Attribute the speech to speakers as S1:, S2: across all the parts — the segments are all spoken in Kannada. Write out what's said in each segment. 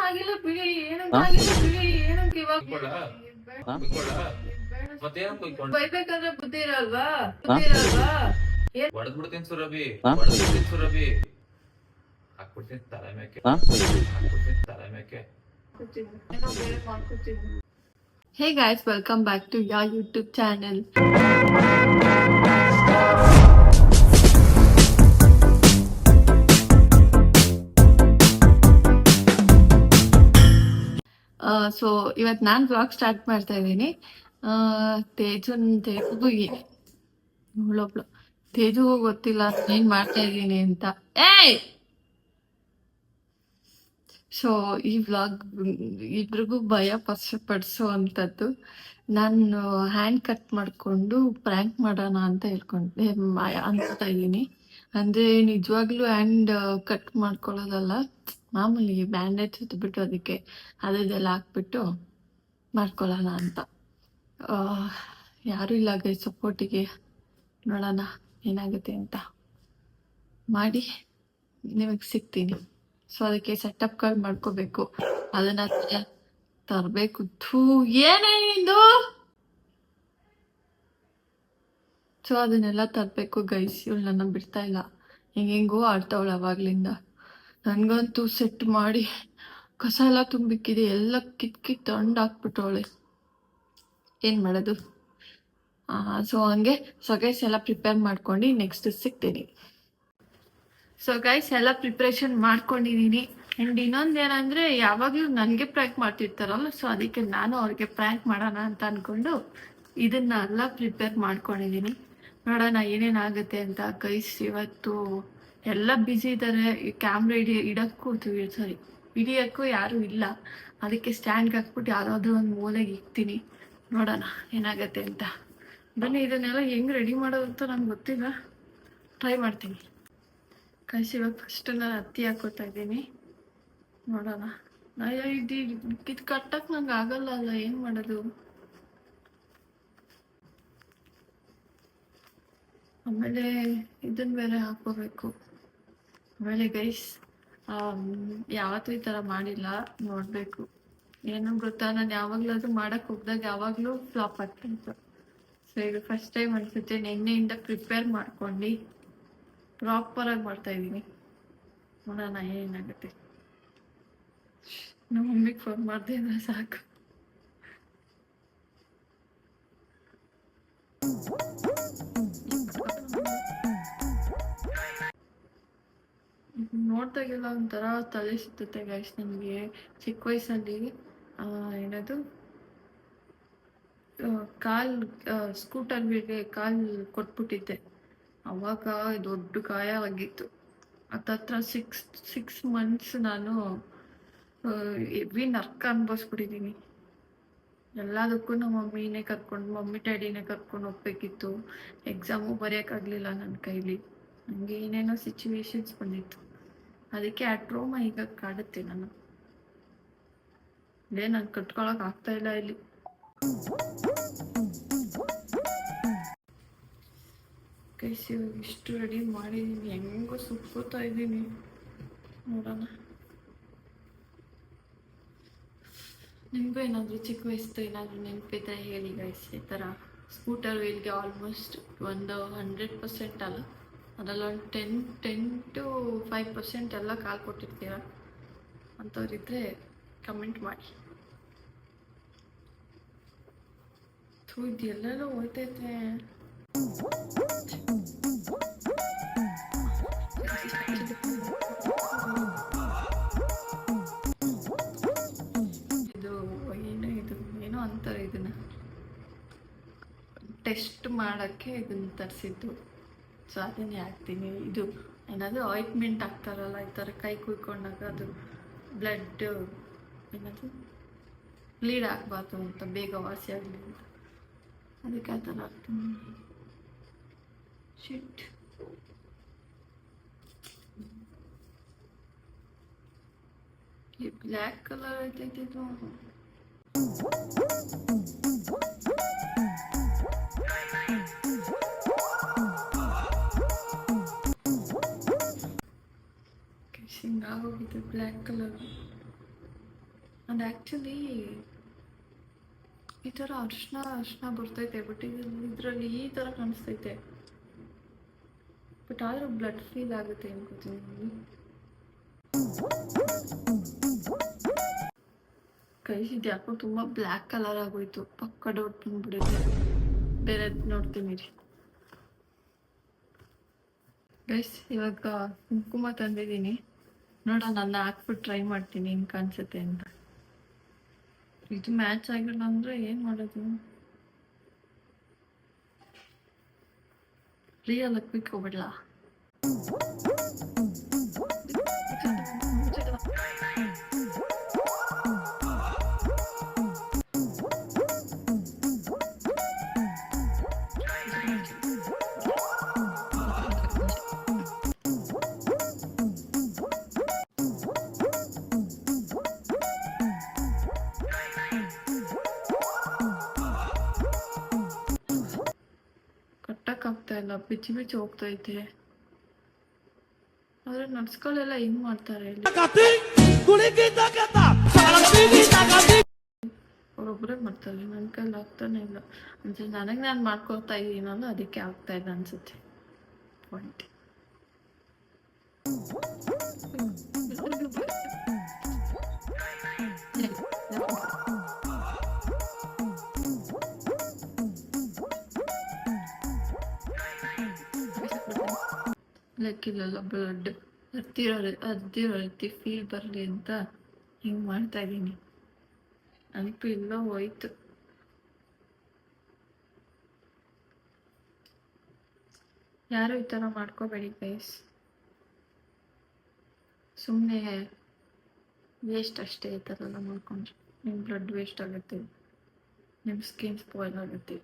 S1: ಆಗಿಲ್ಲ ಬಿಡಿ, ಏನಂತಾಗಿಲ್ಲ ಬಿಡಿ, ಏನಂತ ಇವಾಗ ಬೈಬೇಕಾದ್ರೆ ಬುದ್ಧಿ ಇರಲ್ವಾ? ಬುದ್ಧಿ ಇರಲ್ವಾ?
S2: ಹೊಡೆದ್ಬಿಡ್ತೀನಿ ಸುರಭಿ, ಹೊಡೆದ್ಬಿಡ್ತೀನಿ ಸುರಭಿ, ಹಾಕ್ಬಿಡ್ತೀನಿ ತಲೆ ಮೇಕೆ, ಹಾಕ್ಬಿಡ್ತೀನಿ ತಲೆ ಮೇಕೆ.
S1: ಏನೋ ಬೇರೆ ಮಾಡ್ಕೊತೀನಿ. Hey guys, welcome back to your YouTube channel. So ಇವತ್ತು ನಾನು ಬ್ಲಾಗ್ ಸ್ಟಾರ್ಟ್ ಮಾಡ್ತಾ ಇದ್ದೀನಿ. ತೇಜುಗೂ ತೇಜುಗೂ ಗೊತ್ತಿಲ್ಲ ಏನು ಮಾಡ್ತಾ ಇದ್ದೀನಿ ಅಂತ. ಸೊ ಈ ವ್ಲಾಗ್ ಇಬ್ರಿಗೂ ಭಯ ಪಡಿಸೋ ಅಂಥದ್ದು. ನಾನು ಹ್ಯಾಂಡ್ ಕಟ್ ಮಾಡಿಕೊಂಡು ಪ್ರ್ಯಾಂಕ್ ಮಾಡೋಣ ಅಂತ ಅನ್ಕೋತಾ ಇದ್ದೀನಿ. ಅಂದರೆ ನಿಜವಾಗ್ಲೂ ಹ್ಯಾಂಡ್ ಕಟ್ ಮಾಡ್ಕೊಳ್ಳೋದಲ್ಲ, ಮಾಮೂಲಿ ಬ್ಯಾಂಡೇಜ್ ಸುತ್ತಬಿಟ್ಟು ಅದಕ್ಕೆ ಅದೆಲ್ಲ ಹಾಕ್ಬಿಟ್ಟು ಮಾಡ್ಕೊಳ್ಳೋಣ ಅಂತ. ಯಾರೂ ಇಲ್ಲ ಗೈ ಸಪೋರ್ಟಿಗೆ. ನೋಡೋಣ ಏನಾಗುತ್ತೆ ಅಂತ ಮಾಡಿ ನಿಮಗೆ ಸಿಗ್ತೀನಿ. ಸೊ ಅದಕ್ಕೆ ಸೆಟಪ್ಗಳು ಮಾಡ್ಕೋಬೇಕು, ಅದನ್ನ ತರಬೇಕು. ಏನೇನಿದು? ಸೊ ಅದನ್ನೆಲ್ಲ ತರಬೇಕು ಗೈಸ್. ಇವಳು ನನ್ನ ಬಿಡ್ತಾ ಇಲ್ಲ, ಹೆಂಗೆಂಗೋ ಆಡ್ತಾವಳು ಅವಾಗ್ಲಿಂದ. ನನಗಂತೂ ಸೆಟ್ ಮಾಡಿ ಕಸ ಎಲ್ಲ ತುಂಬಿಕ್ಕಿದೆ, ಎಲ್ಲ ಕಿತ್ ಹಾಕ್ಬಿಟ್ಟವಳೆ. ಏನು ಮಾಡೋದು? ಸೊ ಹಂಗೆ ಗೈಸ್ ಎಲ್ಲ ಪ್ರಿಪೇರ್ ಮಾಡ್ಕೊಂಡು ನೆಕ್ಸ್ಟ್ ಸಿಗ್ತೀನಿ. ಸೊ ಗೈಸ್ ಎಲ್ಲ ಪ್ರಿಪ್ರೇಷನ್ ಮಾಡ್ಕೊಂಡಿದ್ದೀನಿ. ಆ್ಯಂಡ್ ಇನ್ನೊಂದೇನಂದರೆ, ಯಾವಾಗಲೂ ನನಗೆ ಪ್ರ್ಯಾಂಕ್ ಮಾಡ್ತಿರ್ತಾರಲ್ಲ, ಸೊ ಅದಕ್ಕೆ ನಾನು ಅವ್ರಿಗೆ ಪ್ರ್ಯಾಂಕ್ ಮಾಡೋಣ ಅಂತ ಅಂದ್ಕೊಂಡು ಇದನ್ನೆಲ್ಲ ಪ್ರಿಪೇರ್ ಮಾಡ್ಕೊಂಡಿದ್ದೀನಿ. ನೋಡೋಣ ಏನೇನಾಗುತ್ತೆ ಅಂತ. ಗೈಸ್ ಇವತ್ತು ಎಲ್ಲ ಬ್ಯುಸಿ ಇದ್ದಾರೆ. ಕ್ಯಾಮ್ರಾ ಹಿಡಿಯೋಕ್ಕೂ ಯಾರೂ ಇಲ್ಲ. ಅದಕ್ಕೆ ಸ್ಟ್ಯಾಂಡ್ಗೆ ಹಾಕ್ಬಿಟ್ಟು ಯಾವುದಾದ್ರೂ ಒಂದು ಮೂಲೆಗೆ ಇಕ್ತೀನಿ. ನೋಡೋಣ ಏನಾಗುತ್ತೆ ಅಂತ. ಬನ್ನಿ, ಇದನ್ನೆಲ್ಲ ಹೆಂಗೆ ರೆಡಿ ಮಾಡೋದು ಅಂತ ನಂಗೆ ಗೊತ್ತಿಲ್ಲ, ಟ್ರೈ ಮಾಡ್ತೀನಿ. ಗೈಸ್ ಇವಾಗ ಫಸ್ಟ್ ನಾನು ಹತ್ತಿ ಹಾಕೋತಾ ಇದ್ದೀನಿ. ನೋಡೋಣ. ಇದು ಕಟ್ಟಕ್ಕೆ ನಂಗೆ ಆಗಲ್ಲ ಅಲ್ಲ, ಏನು ಮಾಡೋದು? ಆಮೇಲೆ ಇದನ್ನು ಬೇರೆ ಹಾಕೋಬೇಕು. ಆಮೇಲೆ ಗೈಸ್ ಯಾವತ್ತೂ ಈ ಥರ ಮಾಡಿಲ್ಲ, ನೋಡಬೇಕು. ಏನು ಗೊತ್ತಾ, ನಾನು ಯಾವಾಗಲಾದ್ರೂ ಮಾಡೋಕ್ಕೆ ಹೋಗ್ದಾಗ ಯಾವಾಗಲೂ ಫ್ಲಾಪ್ ಆಗ್ತಾಯಿತ್ತು. ಸೊ ಈಗ ಫಸ್ಟ್ ಟೈಮ್ ಅನಿಸುತ್ತೆ. ನಿನ್ನೆಯಿಂದ ಪ್ರಿಪೇರ್ ಮಾಡ್ಕೊಂಡು ಪ್ರಾಪರಾಗಿ ಮಾಡ್ತಾಯಿದ್ದೀನಿ. ನೋಡೋಣ ಏನಾಗುತ್ತೆ. ನಮ್ಮ ಮಮ್ಮಿಗೆ ಫೋನ್ ಮಾಡಿದೆ ಅಂದರೆ ಸಾಕು. ನೋಡ್ದಾಗೆಲ್ಲ ಒಂಥರ ತಲೆ ಸುತ್ತುತ್ತೆ ಗೈಸ್ ನನಗೆ. ಚಿಕ್ಕ ವಯಸ್ಸಲ್ಲಿ ಏನದು ಸ್ಕೂಟರ್ಗೆ ಕಾಲು ಕೊಟ್ಬಿಟ್ಟಿದ್ದೆ. ಅವಾಗ ದೊಡ್ಡ ಗಾಯ ಆಗಿತ್ತು. ಹತ್ತತ್ರ 6 months ನಾನು ಹೆವಿ ನರ್ಕ ಅನ್ಭವಿಸ್ಬಿಟ್ಟಿದ್ದೀನಿ. ಎಲ್ಲದಕ್ಕೂ ನಮ್ಮ ಮಮ್ಮಿ ಡ್ಯಾಡಿನೇ ಕರ್ಕೊಂಡು ಹೋಗ್ಬೇಕಿತ್ತು. ಎಕ್ಸಾಮು ಬರೆಯೋಕ್ಕಾಗಲಿಲ್ಲ ನನ್ನ ಕೈಲಿ. ನನಗೆ ಏನೇನೋ ಸಿಚುವೇಶನ್ಸ್ ಬಂದಿತ್ತು. ಅದಕ್ಕೆ ಆ ಟ್ರೋಮಾ ಈಗ ಕಾಡುತ್ತೆ ನಾನು ಕಟ್ಕೊಳಕ್ಕೆ ಆಗ್ತಾ ಇಲ್ಲ ಇಲ್ಲಿ. ಗೈಸ್ ಇವಾಗ ಇಷ್ಟು ರೆಡಿ ಮಾಡಿದ್ದೀನಿ, ಹೆಂಗೋ ಸುತ್ಕೋತಾ ಇದ್ದೀನಿ. ನೋಡೋಣ. ನಿಮಗೂ ಏನಾದರೂ ಚಿಕ್ಕ ವಯಸ್ಸು ಏನಾದರೂ ನೆನಪಿದ್ರೆ ಹೇಳಿ ಗೈಸ್. ಈ ಥರ ಸ್ಕೂಟರ್ ವೀಲ್ಗೆ ಆಲ್ಮೋಸ್ಟ್ ಒಂದು 100% ಅಲ್ಲ, ಅದರಲ್ಲಿ ಒಂದು 10 to 5% ಎಲ್ಲ ಕಾಲು ಕೊಟ್ಟಿರ್ತೀರ. ಅಂಥವ್ರಿದ್ರೆ ಕಮೆಂಟ್ ಮಾಡಿ. ಇದೆಲ್ಲರೂ ಹೋಯ್ತೈತೆ. ಏನೋ ಅಂತಾರೆ, ಇದನ್ನ ಟೆಸ್ಟ್ ಮಾಡೋಕ್ಕೆ ಇದನ್ನು ತರಿಸಿದ್ದು. ಸೊ ಅದನ್ನೇ ಹಾಕ್ತೀನಿ. ಇದು ಏನಾದರೂ ಆಯಿಂಟ್ಮೆಂಟ್ ಹಾಕ್ತಾರಲ್ಲ ಈ ಥರ ಕೈ ಕುಯ್ಕೊಂಡಾಗ, ಅದು ಬ್ಲಡ್ ಏನದು ಬ್ಲೀಡ್ ಆಗಬಾರ್ದು ಅಂತ, ಬೇಗ ವಾಸಿ ಆಗಲಿ ಅಂತ, ಅದಕ್ಕೆ ಆ ಥರ ಹಾಕ್ತೀನಿ. ಶಿಟ್, ಈ ಬ್ಲ್ಯಾಕ್ ಕಲರ್ ಐತೈತೆ ಇದು. ಹಿಂಗಾಗೋಗಿದೆ ಬ್ಲ್ಯಾಕ್ ಕಲರ್. ಅದು ಆ್ಯಕ್ಚುಲಿ ಈ ಥರ ಅರ್ಶಿನ ಬರ್ತೈತೆ, ಬಟ್ ಇದರಲ್ಲಿ ಈ ಥರ ಕಾಣಿಸ್ತೈತೆ. ಬಟ್ ಆದರೂ ಬ್ಲಡ್ ಫೀಲ್ ಆಗುತ್ತೆ ಅನ್ಕೋತೀನಿ ನನಗೆ. ಕೈಸಿದ್ದು ಯಾಕೋ ತುಂಬ ಬ್ಲ್ಯಾಕ್ ಕಲರ್ ಆಗೋಯ್ತು, ಪಕ್ಕ ಡೌಟ್ ಬಂದ್ಬಿಡುತ್ತೆ. ಬೇರೆದು ನೋಡ್ತೀನಿ ರೀ ಗೈಸ್. ಇವಾಗ ಕುಂಕುಮ ತಂದಿದ್ದೀನಿ, ನೋಡೋಣ, ನಾನು ಹಾಕ್ಬಿಟ್ಟು ಟ್ರೈ ಮಾಡ್ತೀನಿ ಹೆಂಗೆ ಕಾಣಿಸುತ್ತೆ ಅಂತ. ಇದು ಮ್ಯಾಚ್ ಆಗಿಲ್ಲ ಅಂದರೆ ಏನು ಮಾಡೋದು? ರಿಯಲ್ ಹಾಕ್ಬಿಟ್ಟು ಹೋಗ್ಬಿಡ್ಲ? ಕಟ್ಟಕ್ಕಾಗ್ತಾ ಇಲ್ಲ, ಬಿಚ್ಚಿ ಹೋಗ್ತೈತೆ. ಆದ್ರೆ ನಡ್ಸ್ಗಳೆಲ್ಲ ಹೆಂಗ್ ಮಾಡ್ತಾರೆ ಇಲ್ಲಿ? ಅವ್ರೊಬ್ಬರೇ ಮಾಡ್ತಾರೆ, ನನ್ನ ಕೈಲಿ ಆಗ್ತಾನೆ ಇಲ್ಲ. ಅಂದ್ರೆ ನನಗೆ ನಾನು ಮಾಡ್ಕೊಳ್ತಾ ಇದ್ದೀನಲ್ಲ, ಅದಕ್ಕೆ ಆಗ್ತಾ ಇಲ್ಲ ಅನ್ಸುತ್ತೆ. ಪಾಯಿಂಟ್. ಲೆಕ್ಕಿಲ್ಲ, ಬ್ಲಡ್ ಹರ್ದಿರೋ ರೀತಿ ಫೀಲ್ ಬರಲಿ ಅಂತ ಹಿಂಗೆ ಮಾಡ್ತಾ ಇದ್ದೀನಿ. ನನಗೂ ಇಲ್ಲ ಹೋಯ್ತು. ಯಾರು ಈ ಥರ ಮಾಡ್ಕೋಬೇಡಿ ಗೈಸ್, ಸುಮ್ಮನೆ ವೇಸ್ಟ್ ಅಷ್ಟೇ. ಈ ಥರ ಎಲ್ಲ ಮಾಡ್ಕೊಂಡ್ರೆ ನಿಮ್ಮ ಬ್ಲಡ್ ವೇಸ್ಟ್ ಆಗುತ್ತೆ, ನಿಮ್ಮ ಸ್ಕಿನ್ ಸ್ಪಾಯ್ಲ್ ಆಗುತ್ತೆ.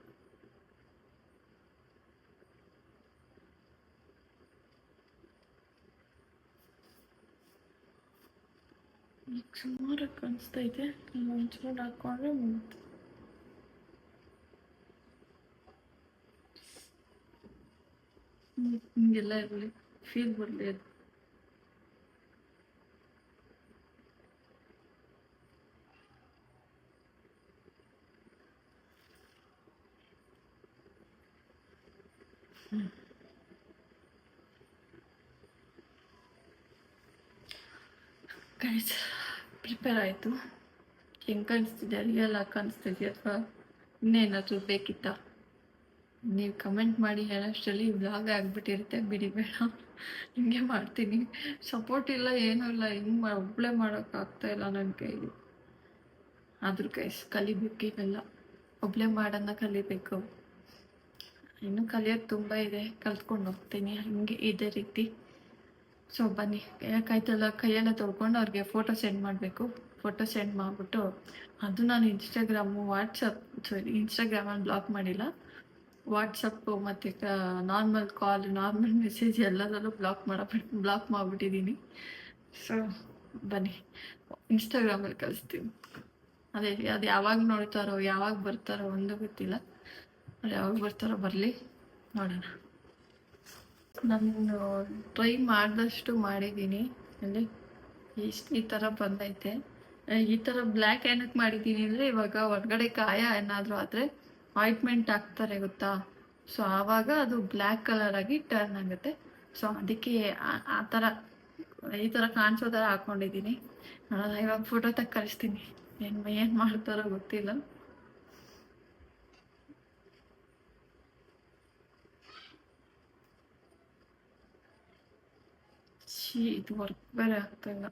S1: ಈಗ ಸುಮಾರು ಕಾಣಿಸ್ತೈತೆ, ಒಂಚೂರು ಹಾಕೊಂಡ್ರೆ ಮುಗಿತು. ಹಿಂಗೆಲ್ಲ ಇರಲಿ, ಫೀಲ್ ಬರಲಿ ಅದು. ಗೈಸ್, ಪ್ರಿಪೇರ್ ಆಯಿತು. ಹೆಂಗೆ ಕಾಣಿಸ್ತಿದೆ? ರಿಯಲ್ ಆಗಿ ಕಾಣಿಸ್ತಿದೆ ಅಥವಾ ಇನ್ನೇನಾದರೂ ಬೇಕಿತ್ತಾ? ನೀವು ಕಮೆಂಟ್ ಮಾಡಿ ಹೇಳೋಷ್ಟರಲ್ಲಿ ವ್ಲಾಗ್ ಆಗಿಬಿಟ್ಟಿರುತ್ತೆ. ಬಿಡಿ, ಬೇಡ, ಹಿಂಗೆ ಮಾಡ್ತೀನಿ. ಸಪೋರ್ಟ್ ಇಲ್ಲ, ಏನೂ ಇಲ್ಲ, ಹಿಂಗೆ ಒಬ್ಬಳೇ ಮಾಡೋಕ್ಕಾಗ್ತಾಯಿಲ್ಲ ನನ್ನ ಕೈಲಿ. ಆದರೂ ಗೈಸ್, ಕಲಿಬೇಕು ಇವೆಲ್ಲ, ಒಬ್ಬಳೇ ಮಾಡೋಣ ಕಲಿಬೇಕು. ಇನ್ನೂ ಕಲಿಯೋದು ತುಂಬ ಇದೆ, ಕಲ್ತ್ಕೊಂಡು ಹೋಗ್ತೀನಿ ಹಂಗೆ ಇದೇ ರೀತಿ. ಸೊ ಬನ್ನಿ, ಕೈಯೆಲ್ಲ ತೊಳ್ಕೊಂಡು ಅವ್ರಿಗೆ ಫೋಟೋ ಸೆಂಡ್ ಮಾಡಬೇಕು. ಫೋಟೋ ಸೆಂಡ್ ಮಾಡಿಬಿಟ್ಟು ಅದು ನಾನು ಇನ್ಸ್ಟಾಗ್ರಾಮಲ್ಲಿ ಬ್ಲಾಕ್ ಮಾಡಿಲ್ಲ, ವಾಟ್ಸಪ್ಪು ಮತ್ತು ನಾರ್ಮಲ್ ಕಾಲ್, ನಾರ್ಮಲ್ ಮೆಸೇಜ್ ಎಲ್ಲದರಲ್ಲೂ ಬ್ಲಾಕ್ ಮಾಡಿಬಿಟ್ಟಿದ್ದೀನಿ. ಸೊ ಬನ್ನಿ, ಇನ್ಸ್ಟಾಗ್ರಾಮಲ್ಲಿ ಕಳಿಸ್ತೀನಿ. ಅದು ಯಾವಾಗ ನೋಡ್ತಾರೋ, ಯಾವಾಗ ಬರ್ತಾರೋ ಒಂದು ಗೊತ್ತಿಲ್ಲ. ಅದು ಯಾವಾಗ ಬರ್ತಾರೋ ಬರಲಿ, ನೋಡೋಣ. ನಾನು ಟ್ರೈ ಮಾಡಿದಷ್ಟು ಮಾಡಿದ್ದೀನಿ. ಅಲ್ಲಿ ಈ ಥರ ಬಂದೈತೆ. ಈ ಥರ ಬ್ಲ್ಯಾಕ್ ಏನಕ್ಕೆ ಮಾಡಿದ್ದೀನಿ ಅಂದರೆ, ಇವಾಗ ಹೊರಗಡೆ ಗಾಯ ಏನಾದರೂ ಆದರೆ ಆಯಿಂಟ್ಮೆಂಟ್ ಹಾಕ್ತಾರೆ ಗೊತ್ತಾ, ಸೊ ಆವಾಗ ಅದು ಬ್ಲ್ಯಾಕ್ ಕಲರ್ ಆಗಿ ಟರ್ನ್ ಆಗುತ್ತೆ. ಸೊ ಅದಕ್ಕೆ ಆ ಥರ ಈ ಥರ ಕಾಣಿಸೋ ಥರ ಹಾಕ್ಕೊಂಡಿದ್ದೀನಿ. ಇವಾಗ ಫೋಟೋ ಕಳಿಸ್ತೀನಿ. ಏನು ಮಾಡ್ತಾರೋ ಗೊತ್ತಿಲ್ಲ. ಇದು ವರ್ಕ್ ಬೇರೆ ಆಗ್ತಾಯಿಲ್ಲ.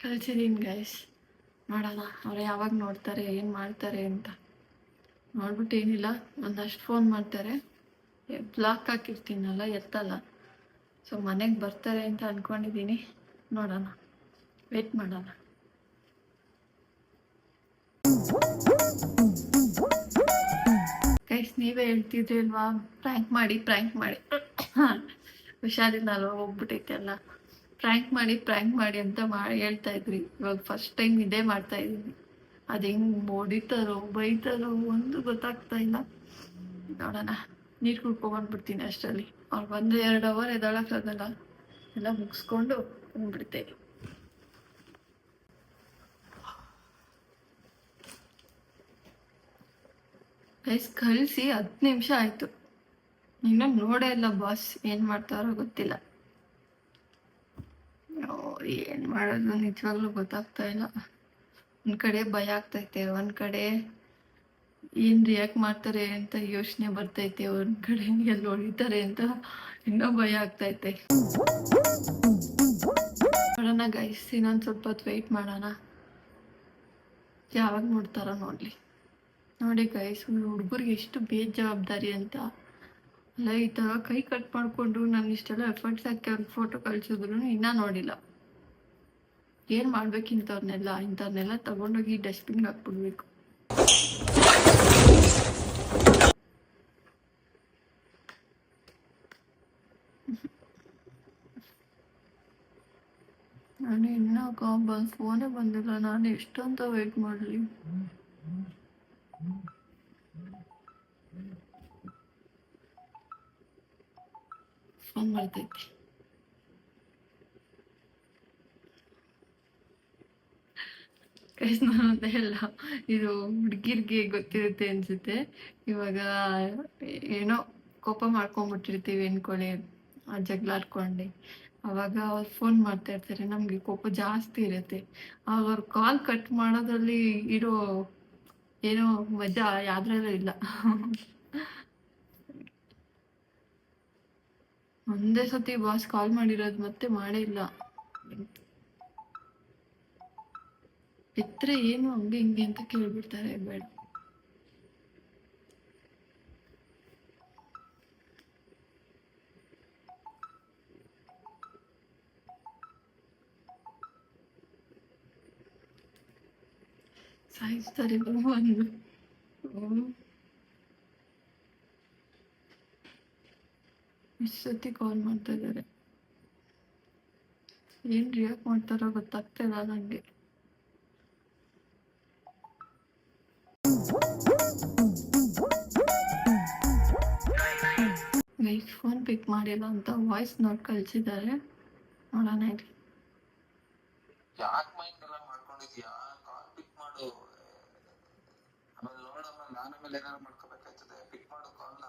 S1: ಕಳ್ಸಿದ್ದೀನಿ ಗೈಸ್, ನೋಡೋಣ ಅವ್ರು ಯಾವಾಗ ನೋಡ್ತಾರೆ, ಏನು ಮಾಡ್ತಾರೆ ಅಂತ. ನೋಡ್ಬಿಟ್ಟು ಏನಿಲ್ಲ, ಒಂದಷ್ಟು ಫೋನ್ ಮಾಡ್ತಾರೆ, ಬ್ಲಾಕ್ ಹಾಕಿರ್ತೀನಲ್ಲ, ಎತ್ತಲ್ಲ. ಸೊ ಮನೆಗೆ ಬರ್ತಾರೆ ಅಂತ ಅಂದ್ಕೊಂಡಿದ್ದೀನಿ. ನೋಡೋಣ, ವೇಟ್ ಮಾಡೋಣ. ನೀವೇ ಹೇಳ್ತಿದ್ರಿ ಅಲ್ವಾ ಪ್ರ್ಯಾಂಕ್ ಮಾಡಿ ಹುಷಾರಿಲ್ಲ ಅಲ್ವಾ ಹೋಗ್ಬಿಟ್ಟೈತೆ ಅಲ್ಲ, ಪ್ರ್ಯಾಂಕ್ ಮಾಡಿ ಅಂತ ಹೇಳ್ತಾ ಇದ್ರಿ. ಇವಾಗ ಫಸ್ಟ್ ಟೈಮ್ ಇದೇ ಮಾಡ್ತಾ ಇದ್ದೀನಿ. ಅದು ಹೆಂಗೆ ಹೊಡಿತಾರೋ ಬೈತಾರೋ ಒಂದು ಗೊತ್ತಾಗ್ತಾ ಇಲ್ಲ. ನೋಡೋಣ, ನೀರು ಕುಡ್ಕೊಂಡ್ಬಂದ್ಬಿಡ್ತೀನಿ ಅಷ್ಟರಲ್ಲಿ. ಅವ್ರು ಬಂದರೆ 2 ಅವರ್ ಎದಳಕ್ಕಾಗಲ್ಲ, ಎಲ್ಲ ಮುಗಿಸ್ಕೊಂಡು ಬಂದ್ಬಿಡ್ತೇನೆ. ಗೈಸ್ ಕಳಿಸಿ 10 ನಿಮಿಷ ಆಯಿತು, ಇನ್ನೂ ನೋಡೇ ಇಲ್ಲ ಬಾಸ್. ಏನು ಮಾಡ್ತಾರೋ ಗೊತ್ತಿಲ್ಲ. ಏನು ಮಾಡೋದು ನಿಜವಾಗ್ಲೂ ಗೊತ್ತಾಗ್ತಾ ಇಲ್ಲ. ಒಂದು ಕಡೆ ಭಯ ಆಗ್ತೈತೆ, ಒಂದು ಕಡೆ ಏನು ರಿಯಾಕ್ಟ್ ಮಾಡ್ತಾರೆ ಅಂತ ಯೋಚನೆ ಬರ್ತೈತೆ, ಒಂದು ಕಡೆ ಎಲ್ಲಿ ಹೊಡಿತಾರೆ ಅಂತ ಇನ್ನೂ ಭಯ ಆಗ್ತೈತೆ. ನೋಡೋಣ ಗೈಸ್, ಇನ್ನೊಂದು ಸ್ವಲ್ಪ ಹೊತ್ತು ವೆಯ್ಟ್ ಮಾಡೋಣ, ಯಾವಾಗ ನೋಡ್ತಾರೋ ನೋಡಲಿ. ನೋಡಿ ಗೈಸ್, ಹುಡುಗರಿಗೆ ಎಷ್ಟು ಬೇಜವಾಬ್ದಾರಿ ಅಂತ. ಅಲ್ಲ, ಈ ಥರ ಕೈ ಕಟ್ ಮಾಡಿಕೊಂಡು ನಾನು ಇಷ್ಟೆಲ್ಲ ಎಫರ್ಟ್ಸ್ ಹಾಕಿ ಅವ್ರಿಗೆ ಫೋಟೋ ಕಳಿಸಿದ್ರು ಇನ್ನೂ ನೋಡಿಲ್ಲ. ಏನು ಮಾಡ್ಬೇಕು ಇಂಥವ್ರನ್ನೆಲ್ಲ ತಗೊಂಡೋಗಿ ಡಸ್ಟ್ಬಿನ್ಗೆ ಹಾಕ್ಬಿಡ್ಬೇಕು. ನಾನು ಇನ್ನೂ ಫೋನೇ ಬಂದಿಲ್ಲ, ನಾನು ಎಷ್ಟಂತ ವೆಯ್ಟ್ ಮಾಡಲಿ. ಫೋನ್ ಮಾಡ್ತೈತಿ. ನಾನು ಎಲ್ಲ ಇದು ಹುಡುಗಿರ್ಗೆ ಗೊತ್ತಿರುತ್ತೆ ಅನ್ಸುತ್ತೆ. ಇವಾಗ ಏನೋ ಕೋಪ ಮಾಡ್ಕೊಂಡ್ಬಿಟ್ಟಿರ್ತೀವಿ ಅನ್ಕೊಳ್ಳಿ, ಜಗಳಾಡ್ಕೊಂಡು. ಅವಾಗ ಅವ್ರು ಫೋನ್ ಮಾಡ್ತಾ ಇರ್ತಾರೆ, ನಮಗೆ ಕೋಪ ಜಾಸ್ತಿ ಇರುತ್ತೆ. ಆಗ ಅವ್ರು ಕಾಲ್ ಕಟ್ ಮಾಡೋದ್ರಲ್ಲಿ ಇರೋ ಏನೋ ಮಜಾ ಯಾವ್ದ್ರಲ್ಲೂ ಇಲ್ಲ. ಒಂದೇ ಸತಿ ಬಾಸ್ ಕಾಲ್ ಮಾಡಿರೋದು, ಮತ್ತೆ ಮಾಡೇ ಇಲ್ಲ. ಬಿತ್ತರೆ ಏನು ಹಂಗೆ ಹಿಂಗೆ ಅಂತ ಕೇಳ್ಬಿಡ್ತಾರೆ, ಬೇಡ. ಸಾಯಿಸ್ತಾರೆ ಒಂದು. ಇಷ್ಟು ಸತಿ ಕಾಲ್ ಮಾಡ್ತಾ ಇದ್ದಾರೆ, ಏನು ರಿಯಾಕ್ಟ್ ಮಾಡ್ತಾರೋ ಗೊತ್ತಾಗ್ತಾ ಇಲ್ಲ ನನಗೆ. ಗೈಸ್, ಫೋನ್ ಪಿಕ್ ಮಾಡಿಲ್ಲ ಅಂತ ವಾಯ್ಸ್ ನೋಟ್ ಕಳಿಸಿದ್ದಾರೆ, ನೋಡೋಣ ಇರಿ.
S3: ಯಾಕೆ ಮೈಂಡ್ ಎಲ್ಲ ಮಾಡ್ಕೊಂಡಿದ್ಯಾ? ಕಾಲ್ ಪಿಕ್ ಮಾಡು. ಆಮೇಲೆ ನೋಡಮ್ಮ, ನಾನು ಆಮೇಲೆ ಏನಾರು ಮಾಡ್ಕೋಬೇಕಾಯ್ತದೆ. ಪಿಕ್ ಮಾಡು ಕಾಲ್ನ.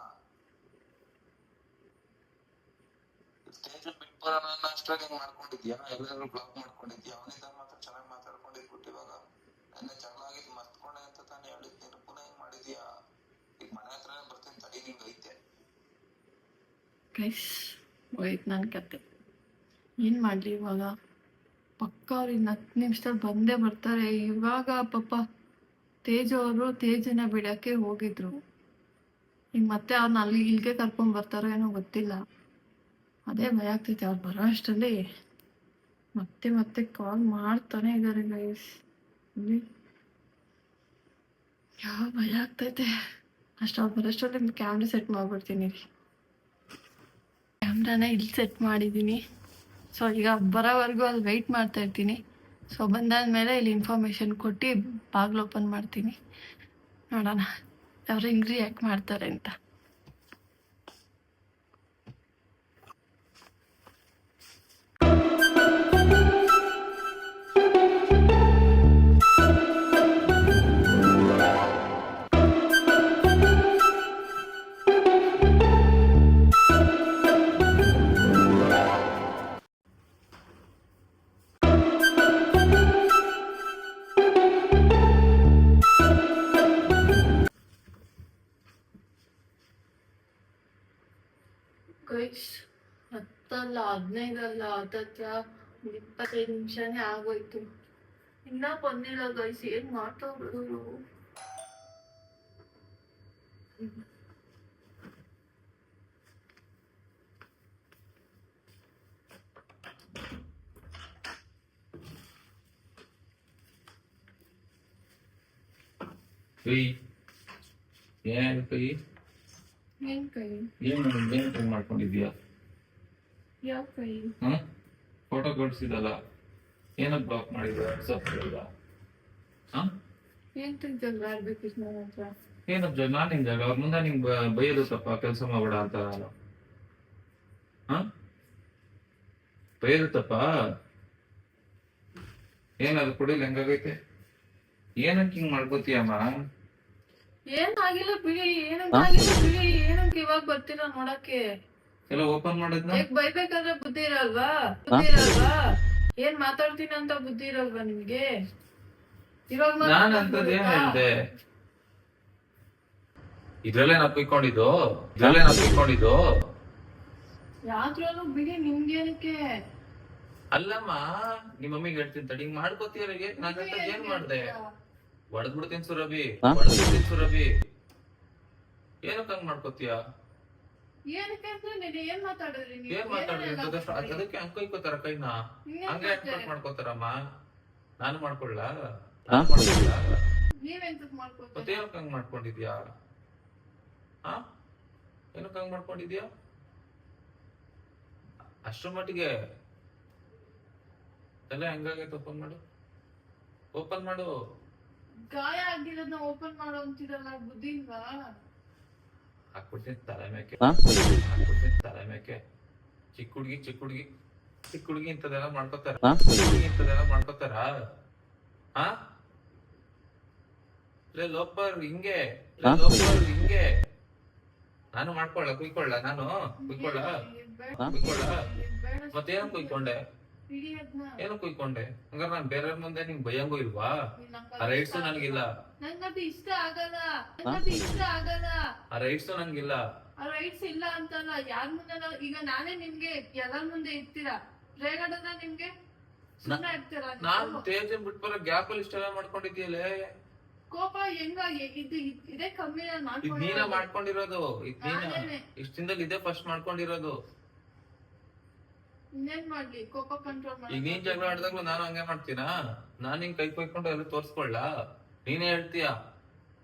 S3: ಸ್ಟೇಜ್ ಬಿಟ್ ಬರೋಣ ಅಷ್ಟ್ರಾಗಿ ಹಿಂಗ್ ಮಾಡ್ಕೊಂಡಿದ್ಯಾ? ಎಲ್ಲರೂ ಬ್ಲಾಕ್ ಮಾಡ್ಕೊಂಡಿದ್ಯಾ? ಅವನಿಂದ ಮಾತ್ರ ಚೆನ್ನಾಗಿ ಮಾತಾಡ್ಕೊಂಡಿದ್ಬಿಟ್ಟು ಇವಾಗ ನೆನ್ನೆ ಜಗಳ ಆಗಿದ್ ಮರ್ತ್ಕೊಂಡೆ ಅಂತ ತಾನೇ ಹೇಳಿದ್ ನೀನು. ಪುನಃ ಹಿಂಗ್ ಮಾಡಿದ್ಯಾ? ಈಗ ಮನೆ ಹತ್ರನೇ ಬರ್ತೀನಿ ತಡಿ, ನಿಂಗೆ ಐತೆ.
S1: ಗೈಸ್, ಹೋಯ್ತು ನನ್ನ ಕತೆ. ಏನು ಮಾಡಲಿ ಇವಾಗ? ಪಕ್ಕ ಅವ್ರು ಇನ್ನು 10 ನಿಮಿಷದಲ್ಲಿ ಬಂದೇ ಬರ್ತಾರೆ. ಇವಾಗ ಪಾಪ ತೇಜನ ಬಿಡೋಕ್ಕೆ ಹೋಗಿದ್ರು. ಈಗ ಮತ್ತೆ ಅವ್ರನ್ನ ಇಲ್ಲಿಗೆ ಕರ್ಕೊಂಡು ಬರ್ತಾರೋ ಏನೋ ಗೊತ್ತಿಲ್ಲ. ಅದೇ ಭಯ ಆಗ್ತೈತೆ. ಅವ್ರು ಬರೋ ಅಷ್ಟರಲ್ಲಿ ಮತ್ತೆ ಕಾಲ್ ಮಾಡ್ತಾನೆ ಇದ್ದಾರೆ ಗೈಸ್. ಯಾವ ಭಯ ಆಗ್ತೈತೆ. ಅವ್ರು ಬರೋಷ್ಟರಲ್ಲಿ ಕ್ಯಾಮ್ರಾ ಸೆಟ್ ಮಾಡ್ಬಿಡ್ತೀನಿ. ಕ್ಯಾಮ್ರಾನ ಇಲ್ಲಿ ಸೆಟ್ ಮಾಡಿದ್ದೀನಿ. ಸೊ ಈಗ ಬರೋವರೆಗೂ ಅಲ್ಲಿ ವೆಯ್ಟ್ ಮಾಡ್ತಾ ಇರ್ತೀನಿ. ಸೊ ಬಂದಾದ್ಮೇಲೆ ಇಲ್ಲಿ ಇನ್ಫಾರ್ಮೇಷನ್ ಕೊಟ್ಟು ಬಾಗಿಲು ಓಪನ್ ಮಾಡ್ತೀನಿ. ನೋಡೋಣ ಅವ್ರು ಹೆಂಗೆ ರಿಯಾಕ್ಟ್ ಮಾಡ್ತಾರೆ ಅಂತ. ಗೈಸ್, 10 ಅಲ್ಲ 15 ಅಲ್ಲ, 25 ನಿಮಿಷನೇ ಆಗೋಯ್ತು, ಇನ್ನೂ ಬಂದಿಲ್ಲ ಗೈಸ್. ಏನು ಮಾಡ್ತಾ ಬಿಡೋರು?
S2: ಏನ್ ಕೈ
S1: ಏನ್ ಕೈ?
S2: ಏನ್ ಮಾಡ್ಕೊಂಡಿದ್ಯಾ?
S1: ಯಾವ ಕೈ?
S2: ಫೋಟೋ ಕಳ್ಸಿದಲ್ಲ, ಏನಕ್ಕೆ ಬ್ಲಾಕ್ ಮಾಡಿದ್ಯಾ ವಾಟ್ಸಪ್?
S1: ಏನ್ ಜಗಳ ಆಡ್ಬೇಕಿತ್ತು ನನ್ನ ಹತ್ರ?
S2: ಏನಪ್ಪ ನಾನು ನಿನ್ ಜಾಗ ಅವ್ರ ಮುಂದೆ ನಿಂಗ್ ಬೈಯೋದು ತಪ್ಪ, ಕೆಲಸ ಮಾಡ್ಬೇಡ ಅಂತ ನಾನು ಬೈಯೋದು ತಪ್ಪ? ಏನಾದ್ರು ಕುಡಿಲ್ ಹೆಂಗಾಗೈತೆ? ಏನಕ್ಕೆ ಹಿಂಗ್ ಮಾಡ್ಕೋತೀಯಮ್ಮ?
S1: ಏನಾಗಿಲ್ಲ ಬಿಡಿ, ಏನಂತಾಗಿಲ್ಲ ಬಿಡಿ, ಏನಂತ ಇವಾಗ ಬರ್ತೀರಾ ನೋಡಕ್ಕೆ?
S2: ಎಲ್ಲ ಓಪನ್ ಮಾಡಿದ್ನ?
S1: ಯಾಕೆ ಬೈಬೇಕಾದ್ರೆ ಬುದ್ಧಿ ಇರಲ್ವಾ? ಬುದ್ಧಿ ಇರಲ್ವಾ? ಏನ್ ಮಾತಾಡ್ತೀನಿ ಅಂತ ಬುದ್ಧಿ ಇರಲ್ವಾ ನಿಮ್ಗೆ? ಇವಾಗ
S2: ನಾನ್ ಅಂತದ್ ಏನ್ ಹೇಳ್ದೆ? ಇದ್ರಲ್ಲೇ ನಾ ಕುಯ್ಕೊಂಡಿದ್ದು,
S1: ಯಾವ್ದ್ರಲ್ಲೂ ಬಿಡಿ, ನಿಮ್ಗೇನಕ್ಕೆ?
S2: ಅಲ್ಲಮ್ಮ ನಿಮ್ಮ ಮಮ್ಮಿಗೆ ಹೇಳ್ತೀನಿ ತಡಿ, ಹಿಂಗ್ ಮಾಡ್ಕೋತೀಯರಿಗೆ ನಾನ್ ಏನ್ ಮಾಡ್ದೆ? ಹೊಡೆದ್ಬಿಡ್ತೀನಿ ಸುರಭಿ. ಏನಕ್ಕೆ ಹಂಗ್ ಮಾಡ್ಕೋತೀಯ?
S1: ಏನಕ್ಕೆ ಅಂದ್ರೆ ನೀನು ಏನ್ ಮಾತಾಡಿದ್ರಿ ನೀವು?
S2: ಏನ್ ಮಾತಾಡಿದ್ರೆ ಅದಕ್ಕೆ ಹಂಗ್ ಕೊಯ್ಕೋತಾರ ಕೈನ? ಹಂಗೆ ಯಾಕೆ ಮಾಡ್ಕೋತಾರಮ್ಮ? ನಾನು ಮಾಡ್ಕೊಳ್ಳ?
S1: ನೀವೆಂತಕ್ ಮಾಡ್ಕೊತೀರ?
S2: ಮತ್ತೆ ಏನಕ್ಕೆ ಹಂಗ್ ಮಾಡ್ಕೊಂಡಿದ್ಯಾ? ಏನಕ್ಕೆ ಹಂಗ್ ಮಾಡ್ಕೊಂಡಿದ್ಯಾ? ಅಷ್ಟ್ರ ಮಟ್ಟಿಗೆ ಎಲ್ಲ ಹೆಂಗಾಗೈತೆ? ಓಪನ್ ಮಾಡು.
S1: ಗಾಯ ಆಗಿರೋದನ್ನ ಓಪನ್ ಮಾಡೋ ಅಂತಿರಲ್ಲ, ಬುದ್ಧಿ ಇಲ್ವಾ?
S2: ಹಾಕ್ಬಿಡ್ತೀನಿ ತಲೆ ಮೇಕೆ. ಚಿಕ್ಕ ಹುಡುಗಿ ಇಂಥದೆಲ್ಲ ಮಾಡ್ಕೋತಾರ? ಲೋಪರ್ ಹಿಂಗೆ ನಾನು ಮಾಡ್ಕೊಳ್ಳ ಕುಯ್ಕೊಳ್ಳ ಮತ್ತೇನು ಕುಯ್ಕೊಂಡೆ? ಏನು ಕುಯ್ಕೊಂಡೆ? ಹಂಗಾರ ನಾನ್ ಬೇರೆಯವ್ರ ಮುಂದೆ ನಿಂಗ್ ಭಯಂಗೂ ಇಲ್ವಾ? ಆ ರೈಟ್ಸ್ ನನಗಿಲ್ಲ.
S1: ನಂಗದು ಇಷ್ಟ ಆಗಲ್ಲ.
S2: ಆ ರೈಟ್ಸ್ ನನ್ಗಿಲ್ಲ.
S1: ಆ ರೈಟ್ಸ್ ಇಲ್ಲ ಅಂತಲ್ಲ, ಯಾರ್ ಮುಂದೆ ಈಗ ನಾನೇ ನಿಮ್ಗೆ ಎಲ್ಲರ ಮುಂದೆ ಇರ್ತೀರಾ, ರೇಗಡದ ನಿಮ್ಗೆ ಸುಮ್ಮನೆ ಇರ್ತೀರಾ?
S2: ನಾನ್ ತೇಜನ್ ಬಿಟ್ಬರೋ ಗ್ಯಾಪ್ ಅಲ್ಲಿ ಇಷ್ಟೆಲ್ಲ ಮಾಡ್ಕೊಂಡಿದ್ಯಲ್ಲೇ.
S1: ಕೋಪ ಹೆಂಗ ಇದೇ ಕಮ್ಮಿ
S2: ಇದ್ ನೀನ ಮಾಡ್ಕೊಂಡಿರೋದು, ಇಷ್ಟಿಂದಲ್ಲಿ ಇದೇ ಫಸ್ಟ್ ಮಾಡ್ಕೊಂಡಿರೋದು.
S1: ಇನ್ನೇನ್ ಮಾಡ್ಲಿ, ಕೋಪ ಕಂಟ್ರೋಲ್ ಮಾಡಿ.
S2: ಈಗ ನೀನ್ ಜಗಳ ಆಡ್ದಾಗ್ಲೂ ನಾನು ಹಂಗೆ ಮಾಡ್ತೀನಾ? ನಾನ್ ಹಿಂಗ್ ಕೈ ಕೊಯ್ಕೊಂಡು ಎಲ್ಲ ತೋರ್ಸ್ಕೊಳ್ಳ? ನೀನೇ ಹೇಳ್ತೀಯ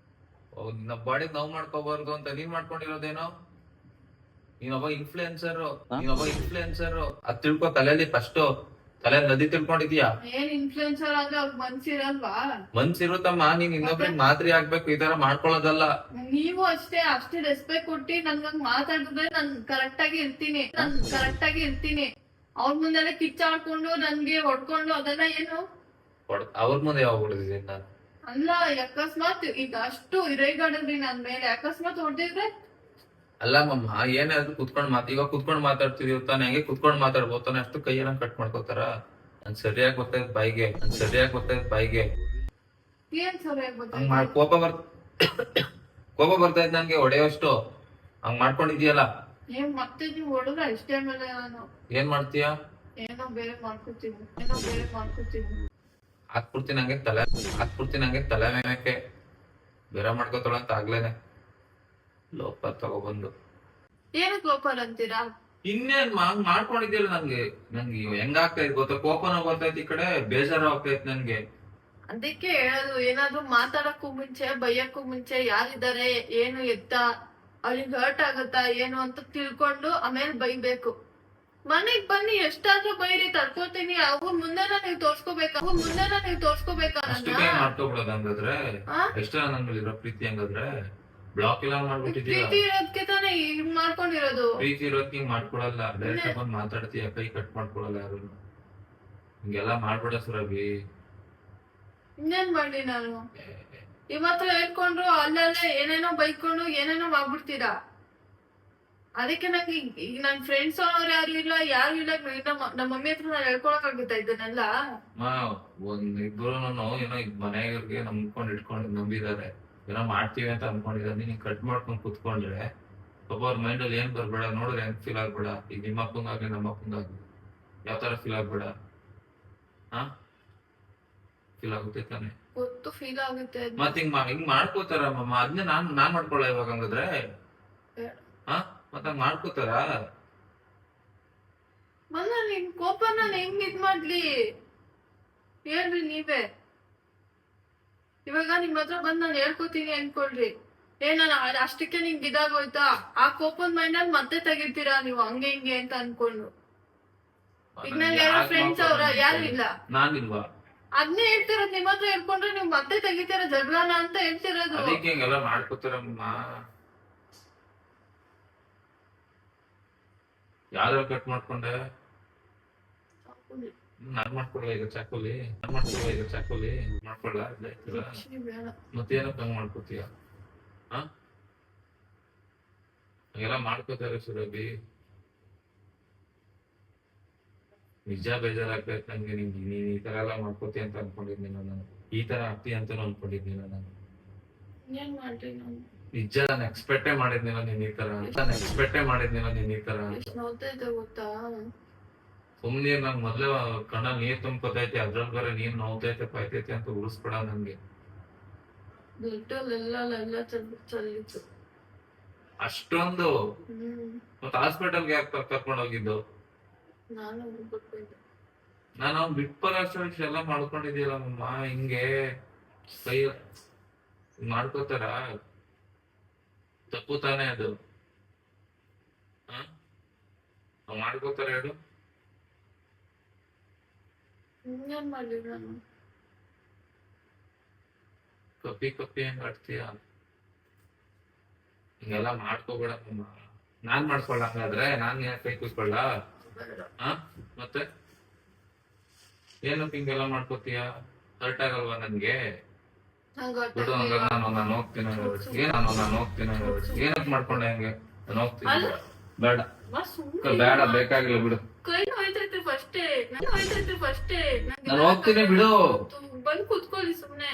S2: ನಿನ್ನ ಬಾಡಿಗೆ ನೋವು ಮಾಡ್ಕೋಬಾರ್ದು ಅಂತ. ನೀನ್ ಮಾಡ್ಕೊಂಡಿರೋದೇನೋ? ನೀನೊಬ್ಬ ಇನ್ಫ್ಲೂಯೆನ್ಸರ್. ಅದ್ ತಿಳ್ಕೊ ತಲೆಯಲ್ಲಿ ಫಸ್ಟ್. ತಲೆ ನದಿ ತಿಳ್ಕೊಂಡಿದ್ಯಾ?
S1: ಏನ್ ಇನ್ಫ್ಲೂಯೆನ್ಸರ್ ಅಂದ್ರೆ ಅವ್ರಿಗೆ ಮನ್ಸಿರಲ್ವಾ?
S2: ಮನ್ಸಿರುತ್ತಮ್ಮ, ನೀನ್ ಇನ್ನೊಬ್ರಿಗೆ ಮಾದರಿ ಆಗ್ಬೇಕು, ಈ ತರ ಮಾಡ್ಕೊಳ್ಳೋದಲ್ಲ.
S1: ನೀವು ಅಷ್ಟೇ ರೆಸ್ಪೆಕ್ಟ್ ಕೊಟ್ಟಿ ನನ್ಗಂಗ್ ಮಾತಾಡಿದ್ರೆ ನಾನ್ ಕರೆಕ್ಟ್ ಆಗಿ ಇರ್ತೀನಿ. ಅವ್ರ ಮುಂದೆಲ್ಲ ಕಿಚ್ಚಾಡ್ಕೊಂಡು ನನ್ಗೆ ಹೊಡ್ಕೊಂಡು ಅದೆಲ್ಲ ಏನು?
S2: ಅವ್ರ ಮುಂದೆ ಯಾವಾಗ ಹೊಡೆದಿದ್ದೀನಿ ನಾನು?
S1: ಅಲ್ಲ, ಅಕಸ್ಮಾತ್ ಈಗ ಅಷ್ಟು ರೇಗಾಡಿದ್ರಿ ನನ್ ಮೇಲೆ, ಅಕಸ್ಮಾತ್ ಹೊಡೆದಿದ್ರೆ?
S2: ಅಲ್ಲಮ್ಮ, ಏನಾದ್ರು ಇವಾಗ ಕುತ್ಕೊಂಡ್ ಮಾತಾಡ್ತಿದೀವಿ ತಾನೆ, ಹೆಂಗೆ ಕುತ್ಕೊಂಡ್ ಮಾತಾಡ್ಬೋದು ತಾನೆ? ಅಷ್ಟು ಕೈಯೆಲ್ಲ ಕಟ್ ಮಾಡ್ಕೋತಾರ? ನನ್ ಸರಿಯಾಗಿ ಗೊತ್ತಾಯ್ತು ಬಾಯಿಗೆ.
S1: ಏನ್ ಸರಿಯಾಗಿ
S2: ಕೋಪ ಬರ್ತಾಯ್ತು ನನ್ಗೆ, ಹೊಡೆಯೋಷ್ಟು ಹಂಗ್ ಮಾಡ್ಕೊಂಡಿದ್ಯಲ್ಲ.
S1: ಏನ್ ಮತ್ತೆ ನೀವು ಹೊಡೆದ್ರೆ ಇಷ್ಟೇ ಮೇಲೆ ನಾನು
S2: ಏನ್ ಮಾಡ್ತೀಯ?
S1: ಏನೋ ಬೇರೆ ಮಾಡ್ಕೊತೀನಿ.
S2: ಹಾಕ್ಬಿಡ್ತೀನಿ ಹಂಗೆ ತಲೆ ಮೇಕೆ. ಬೇರೆ ಮಾಡ್ಕೋತಾಳ ಅಂತ ಆಗ್ಲೇನೆ ಲೋಪ ತಗೊಬಂದು.
S1: ಏನಕ್ ಲೋಪರ್ ಅಂತೀರಾ?
S2: ಇನ್ನೇನ್ ಹಂಗ್ ಮಾಡ್ಕೊಂಡಿದ್ಯಲ್ಲ. ನಂಗೆ ಹೆಂಗಾಗ್ತೈತ್ ಗೊತ್ತಾ? ಕೋಪನೂ ಬರ್ತೈತಿ, ಈ ಕಡೆ ಬೇಜಾರು ಆಗ್ತೈತ್ ನನ್ಗೆ.
S1: ಅದಕ್ಕೆ ಹೇಳೋದು, ಏನಾದ್ರು ಮಾತಾಡಕ್ಕೂ ಮುಂಚೆ ಬೈಯಕ್ಕೂ ಮುಂಚೆ ಯಾರಿದ್ದಾರೆ, ಏನು ಎತ್ತ, ಅವ್ಳಿಗೆ ಹರ್ಟ್ ಆಗತ್ತಾ ಏನು ಅಂತ ತಿಳ್ಕೊಂಡು ಆಮೇಲೆ ಬೈಬೇಕು. ಮನೆಗ್ ಬನ್ನಿ, ಎಷ್ಟಾದ್ರೂ ಬೈರಿ, ತಡ್ಕೋತೀನಿ. ಅವ್ರ ಮುಂದೆನ ನೀವು ತೋರ್ಸ್ಕೋಬೇಕಾ?
S2: ಮಾಡ್ಕೊಬಿಡೋದು ಹಂಗಾದ್ರೆ? ಎಷ್ಟ ನನ್ಗೆ ಪ್ರೀತಿ ಹಂಗಾದ್ರೆ ಬ್ಲಾಕ್ ಎಲ್ಲ ಮಾಡ್ಬಿಟ್ಟಿದ್ಯಾ?
S1: ಪ್ರೀತಿ ಇರೋದಕ್ಕೆ ತಾನೇ ಹಿಂಗ್ ಮಾಡ್ಕೊಂಡಿರೋದು.
S2: ಪ್ರೀತಿ ಇರೋದಕ್ಕೆ ಹಿಂಗ್ ಮಾಡ್ಕೊಳಲ್ಲ, ಡೈರೆಕ್ಟ್ ಬಂದ್ ಮಾತಾಡ್ತೀಯ, ಕೈ ಕಟ್ ಮಾಡ್ಕೊಳಲ್ಲ ಯಾರು. ಹಿಂಗೆಲ್ಲ ಮಾಡ್ಬೇಡ ಸುರಭಿ.
S1: ಇನ್ನೇನ್ ಮಾಡ್ಲಿ ನಾನು? ಇವತ್ತು ಹೇಳ್ಕೊಂಡ್ರು ಅಲ್ಲಲ್ಲೇ ಏನೇನೋ ಬೈಕೊಂಡು ಏನೇನೋ ಮಾಡ್ಬಿಡ್ತೀರಾ. ಅದಕ್ಕೆ ನಂಗೆ ಈಗ ನನ್ ಫ್ರೆಂಡ್ಸ್ ಅನ್ನೋರು ಯಾರು ಇಲ್ಲ. ನಮ್ಮ ಮಮ್ಮಿ ಹತ್ರ ನಾನು ಹೇಳ್ಕೊಳಕ್ ಆಗುತ್ತಾ ಇದನ್ನೆಲ್ಲ?
S2: ಇಬ್ರು ಏನೋ ಮನೆಯವ್ರಿಗೆ ಇಟ್ಕೊಂಡು ನಂಬಿದಾರೆ, ಏನೋ ಮಾಡ್ತೀವಿ ಅಂತ ಅನ್ಕೊಂಡಿದ್ದಾರೆ. ನೀನ್ ಕಟ್ ಮಾಡ್ಕೊಂಡ್ ಕುತ್ಕೊಂಡ್ರೆ ಒಬ್ಬ ಅವ್ರ ಮೈಂಡ್ ಅಲ್ಲಿ ಏನ್ ಬರ್ಬೇಡ, ನೋಡ್ರೆ ಹೆಂಗ್ ಫೀಲ್ ಆಗ್ಬೇಡ. ಈಗ ನಿಮ್ಮ ಅಪ್ಪಂಗಾಗ್ಲಿ ನಮ್ಮ ಅಪ್ಪಂಗಾಗ್ಲಿ ಯಾವ ತರ ಫೀಲ್ ಆಗ್ಬೇಡ. ಫೀಲ್ ಆಗುತ್ತೆ ತಾನೆ?
S1: ಗೊತ್ತು, ಫೀಲ್ ಆಗುತ್ತೆ.
S2: ಮತ್ ಹಿಂಗ್ ಮಾಡ್ಕೋತಾರಮ್ಮ. ಅದನ್ನೇ ನಾನ್ ಮಾಡ್ಕೊಳ್ಳ ಇವಾಗ ಹಂಗಾದ್ರೆ? ಮತ್ತ ಹಂಗ್ ಮಾಡ್ಕೋತಾರ?
S1: ನಿಮ್ ಕೋಪ ನಾನು ಹೆಂಗ್ ಇದ್ ಮಾಡ್ಲಿ ಹೇಳ್ರಿ ನೀವೇ. ಇವಾಗ ನಿಮ್ ಹತ್ರ ಬಂದ್ ನಾನು ಹೇಳ್ಕೊತೀನಿ ಅನ್ಕೊಳ್ರಿ, ನಾನು ಅಷ್ಟಕ್ಕೆ ನಿಮ್ಗೆ ಇದಾಗೋಯ್ತಾ? ಆ ಕೋಪದ ಮೈಂಡಲ್ಲಿ ಮತ್ತೆ ತೆಗಿತೀರಾ ನೀವು ಹಂಗೆ ಹಿಂಗೆ ಅಂತ ಅನ್ಕೊಂಡು. ಈಗ ನನ್ಗೆ ಯಾರೋ ಫ್ರೆಂಡ್ಸ್ ಅವ್ರ ಯಾರು ಇಲ್ಲ,
S2: ನಾನಿಲ್ವಾ?
S1: ಅದನ್ನೇ ಹೇಳ್ತಿರೋದು. ನಿಮ್ಮ ಹತ್ರ ಹೇಳ್ಕೊಂಡ್ರೆ ನೀವು ಮತ್ತೆ ತೆಗಿತೀರ ಜಗಳನ ಅಂತ ಹೇಳ್ತಿರೋದು.
S2: ಅದಕ್ಕೆ ಹಿಂಗೆಲ್ಲ ಮಾಡ್ಕೋತಾರಮ್ಮ. ಯಾವ್ದಾರು ಕಟ್ ಮಾಡ್ಕೊಂಡೆ? ನಾನ್ ಮಾಡ್ಕೊಡ್ಲ ಈಗ ಚಾಕೋಲಿ? ಮಾಡ್ಕೊಳ್ಳ? ಮತ್ತೇನಪ್ಪ ಹಂಗ್ ಮಾಡ್ಕೋತೀಯ? ಹಂಗೆಲ್ಲ ಮಾಡ್ಕೋತಾರೆ ಸುರಭಿ. ನಿಜ ಬೇಜಾರಾಗ್ತೈತೆ ನಂಗೆ. ನೀನ್ ಈ ತರ ಎಲ್ಲ ಮಾಡ್ಕೋತಿ ಅಂತ ಅನ್ಕೊಂಡಿರ್ಲಿಲ್ಲ ನಾನು. ಈ ತರ ಆಗ್ತಿ ಅಂತ ಅನ್ಕೊಂಡಿರ್ಲಿಲ್ಲ ನಾನು.
S1: ಏನ್ ಮಾಡ್ರಿ ನಾನು?
S2: ನಿಜ ನಾನು ಎಕ್ಸ್ಪೆಕ್ಟೇ ಮಾಡಿದ್ನಿಲ್ಲ ನೀನ್ ಈ ತರ.
S1: ಎಷ್ಟ್ ನೋಡ್ತೈತೆ ಗೊತ್ತಾ?
S2: ಸುಮ್ನೆ ನಂಗ್ ಮೊದ್ಲೇ ಕಣ್ಣಲ್ಲಿ ನೀರ್ ತುಂಬ್ಕೊತೈತೆ, ಅದ್ರಲ್ಲಿ ಬೇರೆ ನೀರ್ ನೋವ್ತೈತೆ ಪಾಯ್ತೈತೆ ಅಂತ ಉಳಿಸ್ಬೇಡ ನನ್ಗೆ.
S1: ಬ್ಲಡ್ ಚಲ್ಲಿತ್ತು
S2: ಅಷ್ಟೊಂದು? ಮತ್ ಹಾಸ್ಪಿಟಲ್ಗೆ ಯಾಕೆ ಕರ್ಕೊಂಡು ಹೋಗಿದ್ದು?
S1: ನಾನು ಬಿಟ್ಬಿಟ್ಟೆ.
S2: ನಾನು ಅವ್ನ್ ಬಿಟ್ಬರೋಷ್ಟು ಎಲ್ಲ ಮಾಡ್ಕೊಂಡಿದ್ದೀರಮ್ಮ. ಹಿಂಗೆ ಕೈ ಮಾಡ್ಕೋತಾರ? ತಪ್ಪು ತಾನೇ ಅದು? ಮಾಡ್ಕೋತಾರ ಹೇಳು?
S1: ಏನ್ ಮಾಡ್ಲಿ ನಾನು?
S2: ಕಪ್ಪಿ ಹೆಂಗ್ ಆಡ್ತೀಯ? ಹಿಂಗೆಲ್ಲ ಮಾಡ್ಕೋಬೇಡಮ್ಮ. ನಾನ್ ಮಾಡ್ಕೊಳ್ಳ ಹಂಗಾದ್ರೆ? ನಾನ್ ಕೈ ಕೂತ್ಕೊಳ್ಳ? ಮತ್ತೆ ಏನಕ್ಕೆ ಹಿಂಗೆಲ್ಲ ಮಾಡ್ಕೋತೀಯ? ಹರ್ಟ್ ಆಗಲ್ವಾ ನನ್ಗೆ? ಬಿಡು ಹಂಗಾರೆ ನಾನು ಹೋಗ್ತೀನಿ. ಏನಕ್ಕೆ ಮಾಡ್ಕೊಂಡೆ ಹಂಗೆ? ನಾನು ಹೋಗ್ತೀನಿ. ಬೇಡ ಬೇಡ, ಬೇಕಾಗಿಲ್ಲ ಬಿಡು.
S1: ಕೈ ನೋಯ್ತೈತೆ ಫಸ್ಟೇ.
S2: ನಾನು ಹೋಗ್ತೀನಿ ಬಿಡು.
S1: ಬಂದ್ ಕುತ್ಕೊಳ್ಳಿ ಸುಮ್ನೆ.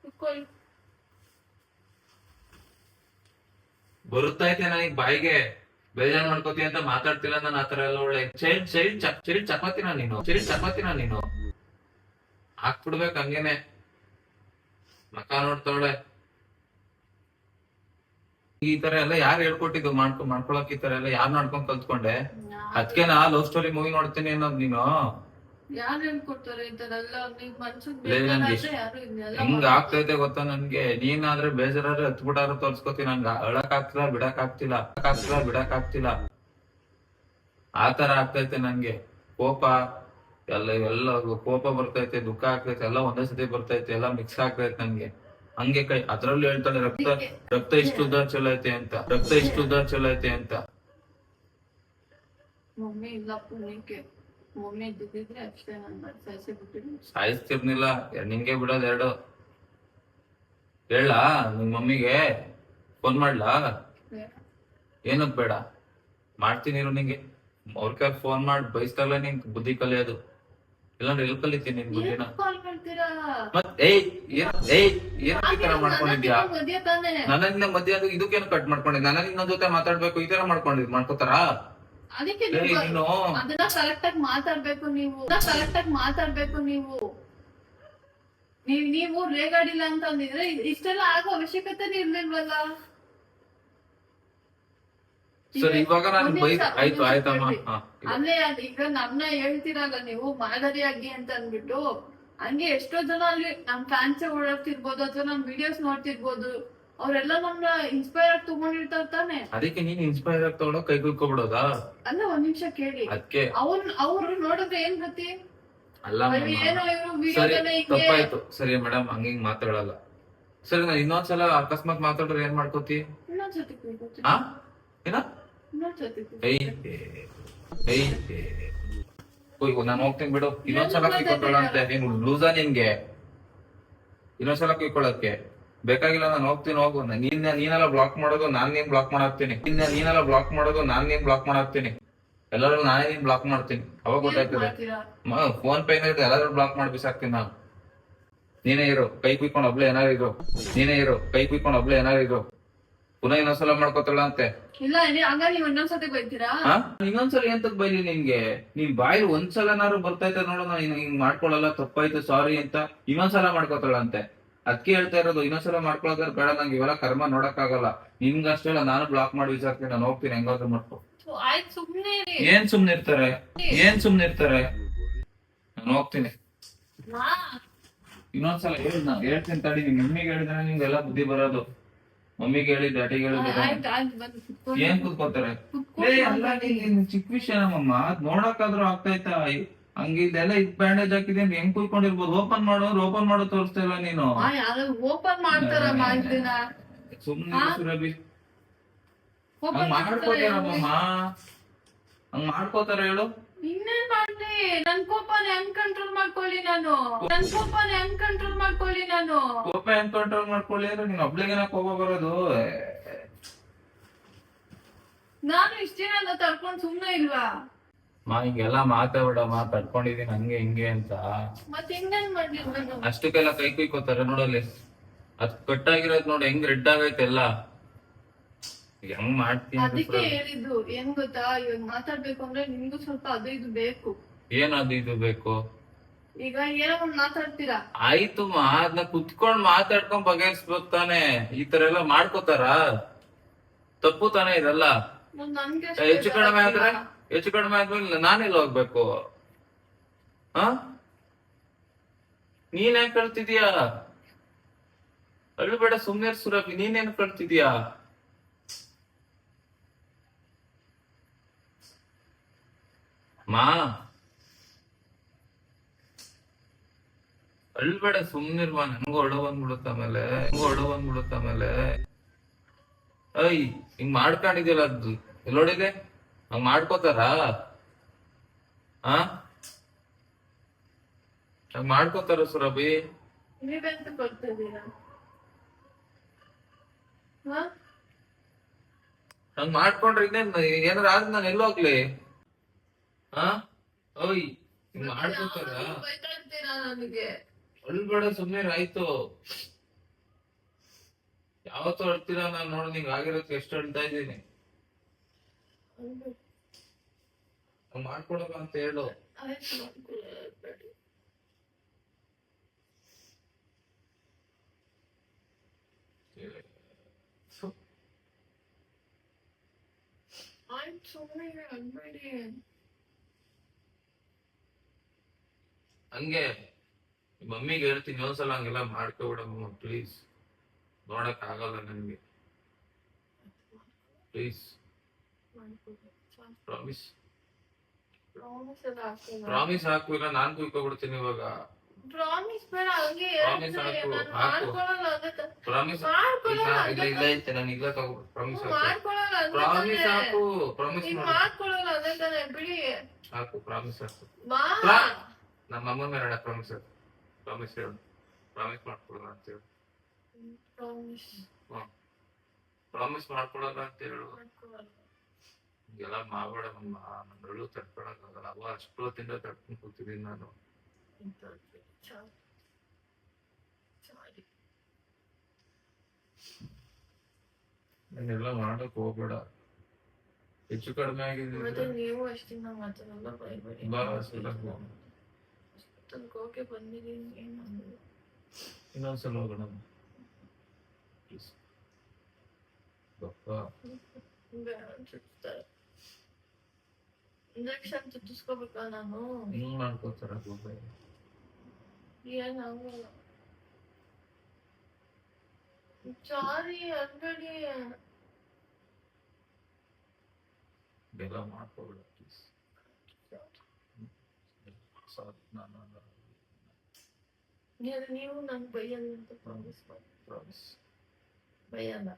S1: ಕುತ್ಕೊಳ್ಳಿ.
S2: ಬರುತ್ತೈತೆ ನನಗ್ ಬಾಯಿಗೆ. ಬೇಜಾರ್ ಮಾಡ್ಕೋತಿ ಅಂತ ಮಾತಾಡ್ತಿಲ್ಲ ನಾನು. ಆತರ ಎಲ್ಲ ಒಳ್ಳೆ ಚೈಲ್ಡ್ ಚಪಾತಿನ ನೀನು ಹಾಕ್ಬಿಡ್ಬೇಕು ಹಂಗೇನೆ. ಮಕ್ಕ ನೋಡ್ತಾವಳೆ. ಈ ತರ ಎಲ್ಲ ಯಾರು ಹೇಳ್ಕೊಟ್ಟಿದ್ದು ಮಾಡ್ಕೊಳಕ್? ಈ ತರ ಎಲ್ಲ ಯಾರು ಮಾಡ್ಕೊಂಡ್ ಕಲ್ತ್ಕೊಂಡೆ? ಅದಕ್ಕೆ ನಾ ಲವ್ ಸ್ಟೋರಿ ಮೂವಿ ನೋಡ್ತೀನಿ ಅನ್ನೋದು ನೀನು.
S1: ಯಾರು ಹೇಳ್ಕೊಡ್ತಾರೆ ಈ ತರ ಎಲ್ಲ? ನೀವ್
S2: ಹಿಂಗ ಆಗ್ತೈತೆ ಗೊತ್ತಾ ನನ್ಗೆ. ನೀನಾದ್ರೆ ಬೇಜಾರಾದ್ರೆ ಹತ್ಬಿಟ್ಟಾರ ತೋರ್ಸ್ಕೊತೀನಿ. ನಂಗ ಅಳಕ್ ಆಗ್ತಿಲ್ಲ, ಬಿಡಕ್ ಆಗ್ತಿಲ್ಲ. ಆತರ ಆಗ್ತೈತೆ ನನ್ಗೆ. ಕೋಪ ಎಲ್ಲ ಕೋಪ ಬರ್ತೈತೆ, ದುಃಖ ಆಗ್ತೈತೆ, ಎಲ್ಲ ಒಂದೇ ಸತಿ ಬರ್ತೈತೆ, ಎಲ್ಲ ಮಿಕ್ಸ್ ಆಗ್ತೈತೆ ನನ್ಗೆ. ಹಂಗೆ ಕೈ ಅದ್ರಲ್ಲಿ ಹೇಳ್ತಾಳೆ ರಕ್ತ ಇಷ್ಟು ಉದ್ದ ಚಲೋ ಐತೆ ಅಂತ.
S1: ಮಮ್ಮಿ ಇಲ್ಲ ಪುಣ್ಯಕ್ಕೆ. ಮಮ್ಮಿ ಇದ್ದಿದ್ರೆ ಅಷ್ಟೇ ನಾನು ಸಾಯಿಸಿಬಿಟ್ಟಿದ್ದೀನಿ.
S2: ಸಾಯಿಸ್ತಿರ್ನಿಲ್ಲ, ನಿಂಗೆ ಬಿಡೋದ್ ಎರಡು. ಹೇಳ ನಿಮ್ ಮಮ್ಮಿಗೆ ಫೋನ್ ಮಾಡ್ಲಾ? ಏನಕ್ ಬೇಡ? ಮಾಡ್ತೀನಿ ನಿಂಗೆ. ಅವ್ರ ಕೈ ಫೋನ್ ಮಾಡಿ ಬಯಸ್ತಾಗಲ್ಲ ನಿಂಗ್ ಬುದ್ಧಿ ಕಲಿಯೋದು. ಇಲ್ಲಾಂದ್ರೆ ಎಲ್ಲಿ ಕಲಿತೀನಿ ನಿನ್ ಬುದ್ಧಿನ? ಈ ತರ ಮಾಡ್ಕೊಂಡಿದ್ಯಾ? ನನ್ನ ಮಧ್ಯ ಇದಕ್ಕೇನು ಕಟ್ ಮಾಡ್ಕೊಂಡಿದ್ದೆ? ನನ್ನ ನಿನ್ನ ಜೊತೆ ಮಾತಾಡ್ಬೇಕು ಈ ತರ ಮಾಡ್ಕೋತಾರ?
S1: ಅದಕ್ಕೆ
S2: ನೀನು
S1: ಅದನ್ನ ಕರೆಕ್ಟ್ ಆಗಿ ಮಾತಾಡ್ಬೇಕು ನೀವು. ನೀವು ರೇಗಾಡಿಲ್ಲ ಅಂತ ಅಂದಿದ್ರೆ ಇಷ್ಟೆಲ್ಲ ಆಗೋ ಅವಶ್ಯಕತೆ ಇರ್ಲಿಲ್ವಲ್ಲ.
S2: ಸರಿ ಇವಾಗ ನಾನು ಆಯ್ತಮ್ಮ.
S1: ಅಲ್ಲೇ ಈಗ ನನ್ನ ಹೇಳ್ತಿರಲ್ಲ ನೀವು ಮಾದರಿಯಾಗಿ ಅಂತ ಅಂದ್ಬಿಟ್ಟು. ಹಂಗೆ ಎಷ್ಟೋ ಜನ ಅಲ್ಲಿ ನಮ್ ಫ್ಯಾನ್ಸ್ ಓಡಾಡ್ತಿರ್ಬೋದು ಅಥವಾ ನಮ್ ವಿಡಿಯೋಸ್ ನೋಡ್ತಿರ್ಬೋದು. ಅವ್ರೆಲ್ಲ ನಮ್ನ ಇನ್ಸ್ಪೈರ್ ಆಗಿ ತಗೊಂಡಿರ್ತಾರ ತಾನೆ.
S2: ಅದಕ್ಕೆ ನೀನ್ ಇನ್ಸ್ಪೈರ್ ಆಗಿ ತಗೊಂಡು ಕೈ ಕುತ್ಕೊಬಿಡೋದಾ?
S1: ಅಲ್ಲ ಒಂದ್ ನಿಮಿಷ ಕೇಳಿ.
S2: ಅದಕ್ಕೆ
S1: ಅವ್ರು ನೋಡಿದ್ರೆ ಏನ್ ಗತಿ?
S2: ಅಲ್ಲ
S1: ಏನೋ ಇವ್ರು ವಿಡಿಯೋದನ್ನ
S2: ತಪ್ಪಾಯ್ತು. ಸರಿ ಮೇಡಮ್, ಹಂಗಿಂಗ್ ಮಾತಾಡಲ್ಲ. ಸರಿ ನಾನು ಇನ್ನೊಂದ್ಸಲ ಅಕಸ್ಮಾತ್ ಮಾತಾಡ್ರೆ ಏನ್ ಮಾಡ್ಕೋತಿ?
S1: ಇನ್ನೊಂದ್ಸತಿ
S2: ನಾನು ಹೋಗ್ತೀನಿ ಬಿಡು. ಇನ್ನೊಂದ್ಸಲ ಕುಯ್ಕೊಳ್ಳಂತೆ ನೀನು ಲೂಸಾ? ನಿನ್ಗೆ ಇನ್ನೊಂದ್ಸಲ ಕುಯ್ಕೊಳ್ಳಕ್ಕೆ ಬೇಕಾಗಿಲ್ಲ. ನಾನು ಹೋಗ್ತೀನಿ, ಹೋಗು. ನೀನೆಲ್ಲ ಬ್ಲಾಕ್ ಮಾಡೋದು ನಾನ್ ನೀನ್ ಬ್ಲಾಕ್ ಮಾಡಾಕ್ತೀನಿ. ಎಲ್ಲರೂ ನಾನೇ ನೀನ್ ಬ್ಲಾಕ್ ಮಾಡ್ತೀನಿ. ಅವಾಗ ಗೊತ್ತಾಗ್ತದೆ. ಫೋನ್ ಪೇ ಎಲ್ಲಾದ್ರೂ ಬ್ಲಾಕ್ ಮಾಡಿ ಬಿಸಾಕ್ತೀನಿ ನಾನು. ನೀನೇ ಇರು, ಕೈ ಕುಯ್ಕೊಂಡು ಒಬ್ಳೆ ಏನಾರು ಇರು. ಪುನಃ ಇನ್ನೊಂದ್ಸಲ ಮಾಡ್ಕೋತಾಳ ಅಂತೆ.
S1: ಇಲ್ಲ ಹಂಗಾಗಿ ಇನ್ನೊಂದ್ಸತಿ ಬೈತೀರಾ?
S2: ಇನ್ನೊಂದ್ಸಲ ಎಂತಕ್ ಬೈಲಿ ನಿನ್ಗೆ? ನೀನ್ ಬಾಯಿ ಒಂದ್ಸಲನಾರು ಬರ್ತೈತೆ ನೋಡು, ನಾನು ಹಿಂಗ್ ಮಾಡ್ಕೊಳಲ್ಲ, ತಪ್ಪಾಯ್ತು ಸಾರಿ ಅಂತ. ಇನ್ನೊಂದ್ಸಲ ಮಾಡ್ಕೋತಾಳಂತೆ. ಅದಕ್ಕೆ ಹೇಳ್ತಾ ಇರೋದು, ಇನ್ನೊಂದ್ಸಲ ಮಾಡ್ಕೊಳೋದ್ರ ಬೇಡ. ನಂಗೆ ಇವೆಲ್ಲ ಕರ್ಮ ನೋಡಕ್ ಆಗಲ್ಲ. ನಿಮ್ಗಷ್ಟೇ ಅಲ್ಲ, ನಾನು ಬ್ಲಾಕ್ ಮಾಡಿ ವಿಚಾರ್ತೀನಿ. ನಾನು ಹೋಗ್ತೀನಿ, ಹೆಂಗಾದ್ರು ಮಾಡ್ಕೊ.
S1: ಆಯ್ತು ಸುಮ್ನೆ.
S2: ಏನ್ ಸುಮ್ನಿರ್ತಾರೆ? ನಾನು ಹೋಗ್ತೀನಿ. ಇನ್ನೊಂದ್ಸಲ ಹೇಳ್ತೀನಿ ತಡಿ, ನಿಮ್ ಮಮ್ಮಿಗೆ ಹೇಳಿದ್ರೆ ನಿಮ್ಗೆಲ್ಲ ಬುದ್ಧಿ ಬರೋದು. ಮಮ್ಮಿಗೆ ಹೇಳಿ ಡ್ಯಾಡಿಗೆ ಹೇಳಿದ್ರೆ
S1: ಆಯ್ತು ಬಂದು ಕುತ್ಕೊಳ್ಳಿ.
S2: ಏನ್ ಕೂತ್ಕೋತಾರೆ? ಅಲ್ಲ ನೀನ್ ಚಿಕ್ಕ ವಿಷಯ ನಮ್ಮಮ್ಮ, ಅದ್ ನೋಡಕ್ಕಾದ್ರೂ ಆಗ್ತೈತಾ? ಹಂಗಿದೆಲ್ಲ ಬ್ಯಾಂಡೇಜ್ ಹಾಕಿದೆ ಅಂತ ಹೆಂಗ್ ಕೂತ್ಕೊಂಡಿರ್ಬೋದು? ಓಪನ್ ಮಾಡೋ ತೋರಿಸ್ತಾ ಇಲ್ಲ ನೀನು.
S1: ಯಾರು ಓಪನ್ ಮಾಡ್ತಾರಮ್ಮ ಇದನ್ನ?
S2: ಸುಮ್ನೆ ಸುರಭಿ, ಹಂಗ್ ಮಾಡ್ಕೋತಾರಮ್ಮ, ಹಂಗ್ ಮಾಡ್ಕೋತಾರ ಹೇಳು?
S1: ಇನ್ನೇನ್ ಮಾಡ್ಲಿ? ನನ್ ಕೋಪನ ಹೆಂಗ್ ಕಂಟ್ರೋಲ್ ಮಾಡ್ಕೊಳ್ಳಿ ನಾನು?
S2: ಕೋಪ ಹೆಂಗ್ ಕಂಟ್ರೋಲ್ ಮಾಡ್ಕೊಳ್ಳಿ ಅಂದ್ರೆ ನೀನ್ ಒಬ್ಳಿಗೆನ ಕೋಪ ಬರೋದು?
S1: ನಾನು ಇಷ್ಟ ದಿನ ಎಲ್ಲ ತಡ್ಕೊಂಡ್ ಸುಮ್ನೆ ಇಲ್ವಾ?
S2: ಹಿಂಗೆಲ್ಲ ಮಾತಾಡ್ಬಿಡಮ್ಮ, ತಡ್ಕೊಂಡಿದೀನಿ ಹಂಗೆ ಹಿಂಗೆ ಅಂತ.
S1: ಮತ್ತೆ ಇನ್ನೇನ್ ಮಾಡ್ಲಿ ನಾನು?
S2: ಅಷ್ಟಕ್ಕೆಲ್ಲ ಕೈ ಕುಯ್ಕೋತಾರೆ ನೋಡಲ್ಲಿ. ಅದ್ ಕಟ್ಟಾಗಿರೋದ್ ನೋಡಿ ಹೆಂಗ್ ರೆಡ್ ಆಗೈತೆ ಎಲ್ಲ. ಹೆಂಗ್ ಮಾಡ್ತೀನಿ?
S1: ಅದಕ್ಕೆ ಹೇಳಿದ್ದು ಏನ್ ಗೊತ್ತಾ, ಇವಾಗ ಮಾತಾಡ್ಬೇಕು ಅಂದ್ರೆ ನಿಮ್ಗೂ ಸ್ವಲ್ಪ ಅದು ಇದು ಬೇಕು.
S2: ಏನದು ಇದು ಬೇಕು?
S1: ಈಗ ಏನೋ ಒಂದ್ ಮಾತಾಡ್ತೀರಾ,
S2: ಆಯ್ತು ಅದನ್ನ ಕುತ್ಕೊಂಡ್ ಮಾತಾಡ್ಕೊಂಡ್ ಬಗೆಹರಿಸ್ಬೇಕು ತಾನೆ. ಈ ತರ ಎಲ್ಲ ಮಾಡ್ಕೋತಾರ? ತಪ್ಪು ತಾನೆ ಇದೆಲ್ಲ.
S1: ನನ್ಗೆ
S2: ಹೆಚ್ಚು ಕಡಿಮೆ ಆದ್ಮೇಲೆ ನಾನೆಲ್ಲ ಹೋಗ್ಬೇಕು? ನೀನ್ ಯಾಕೆ ಕಳ್ತಿದ್ಯಾ? ಅಳ್ಬೇಡ, ಸುಮ್ನೆ ಸುರಭಿ, ನೀನೇನ್ ಕಳ್ತಿದ್ಯಾ? ಅಳ್ಬೇಡ, ಸುಮ್ನಿರ್ಮಾ. ನಂಗೂ ಒಳ ಬಂದ್ಬಿಡುತ್ತ ಆಮೇಲೆ. ಹಿಂಗ್ ಮಾಡ್ಕೊಂಡಿದ್ಯಲ್ಲ, ಅದು ಎಲ್ಲೋಡಿದೆ? ಹಂಗ್ ಮಾಡ್ಕೋತಾರ? ಹಂಗ್ ಮಾಡ್ಕೋತಾರ ಸುರಭಿ?
S1: ನೀವೆಂತ ಕೊಡ್ತಿದ್ದೀರಾ?
S2: ಹಂಗ್ ಮಾಡ್ಕೊಂಡ್ರೆ ಇನ್ನೇನ್ ಏನಾರ ಆದ್ ನಾನು ಎಲ್ಲೋಗ್ಲಿ? ಹಿಂಗ್ ಮಾಡ್ಕೋತಾರ?
S1: ಬೈತಾ ಇರ್ತೀರಾ ನನಗೆ?
S2: ಅಳ್ಬೇಡ, ಸುಮ್ನೆ ಆಯ್ತು. ಯಾವತ್ತೂ ಅಳ್ತೀರಾ? ನಾನ್ ನೋಡಿ ನಿಂಗ್ ಆಗಿರೋದಕ್ಕೆ ಎಷ್ಟು ಅಳ್ತಾ ಇದ್ದೀನಿ. ಮಾಡ್ಕೊಡಲ್ಲ ಅಂತ ಹೇಳು.
S1: ಆಯ್ತು ಸುಮ್ಮನೆ ಅನ್ಬೇಡಿ.
S2: ಹಂಗೆ ಮಮ್ಮಿಗೆ ಹೇಳ್ತೀನಿ ಒಂದ್ಸಲ ಹಂಗೆಲ್ಲ ಮಾಡ್ಕೊಬಿಡಮ್ಮ ಪ್ಲೀಸ್. ನೋಡಕ್ ಆಗಲ್ಲ ನನ್ಗೆ, ಪ್ಲೀಸ್. ಪ್ರಾಮಿಸ್ ಪ್ರಾಮಿಸ್ ಹಾಕು, ಇಲ್ಲ ನಾನ್ ಕುಯ್ಕೊಬಿಡ್ತೀನಿ ಇವಾಗ.
S1: ಪ್ರಾಮಿಸ್ ಬೇಡ, ಹಂಗೆ
S2: ಪ್ರಾಮಿಸ್ ಹಾಕು, ಪ್ರಾಮಿಸ್ ಇಲ್ಲ ಐತೆ, ನಾನು ಈಗ ತಗೋ. ಪ್ರಾಮಿಸ್ ಪ್ರಾಮಿಸ್ ಹಾಕು, ಪ್ರಾಮಿಸ್
S1: ಮಾಡ್ಕೊಳ್ಳಲ್ಲ ಅದೇ ತಾನೆ, ಬಿಡಿ.
S2: ಹಾಕು, ಪ್ರಾಮಿಸ್ ಹಾಕು. ನಮ್ಮ ಅಮ್ಮ ಮೇಲೆ ಪ್ರಾಮಿಸ್ ಹಾಕು. ಪ್ರಾಮಿಸ್ ಹೇಳು, ಪ್ರಾಮಿಸ್ ಮಾಡ್ಕೊಡಲ್ಲ ಅಂತ ಹೇಳು. ಪ್ರಾಮಿಸ್ ಮಾಡ್ಕೊಡಲ್ಲ ಅಂತ ಹೇಳು. ಎಲ್ಲ ಮಾಡ್ಬೇಡ ನಮ್ಮ, ನನ್ನಳು ತಡ್ಕೊಳಕ್ಕಾಗಲ್ಲ. ಅವ ಅಷ್ಟು ಹೊತ್ತಿಂದ ತಡ್ಕೊಂಡು ಕೂತಿದ್ದೀನಿ ನಾನು. ನಾನೆಲ್ಲ ಮಾಡಕ್ ಹೋಗ್ಬೇಡ. ಹೆಚ್ಚು ಕಡಿಮೆ ಆಗಿದೆ.
S1: ನೀವು ಅಷ್ಟಿಂದ ಮಾತಾಡಲ್ಲ, ಬೈಬೇಡಿ. ಹೋಗಿ ಬಂದಿದ್ದೀನಿ,
S2: ಇನ್ನೊಂದ್ಸಲ ಹೋಗೋಣ.
S1: ಇಂಜೆಕ್ಷನ್ ಚುಚ್ಚಿಸ್ಕೋಬೇಕಾ ನಾನು?
S2: ಹಿಂಗ್ ಮಾಡ್ಕೋತಾರ?
S1: ಏನಾಗಲ್ಲ. ಸಾರಿ ಅನ್ಬೇಡಿ.
S2: ಬೆಲ್ಲ ಮಾಡ್ಕೋಬೇಡ ಪ್ಲೀಸ್.
S1: ನೀವು ನನ್ ಬೈಯಲ್ಲ ಅಂತ ಪ್ರಾಮಿಸ್ ಮಾಡಿ.
S2: ಪ್ರಾಮಿಸ್
S1: ಬೈಯಲ್ಲ.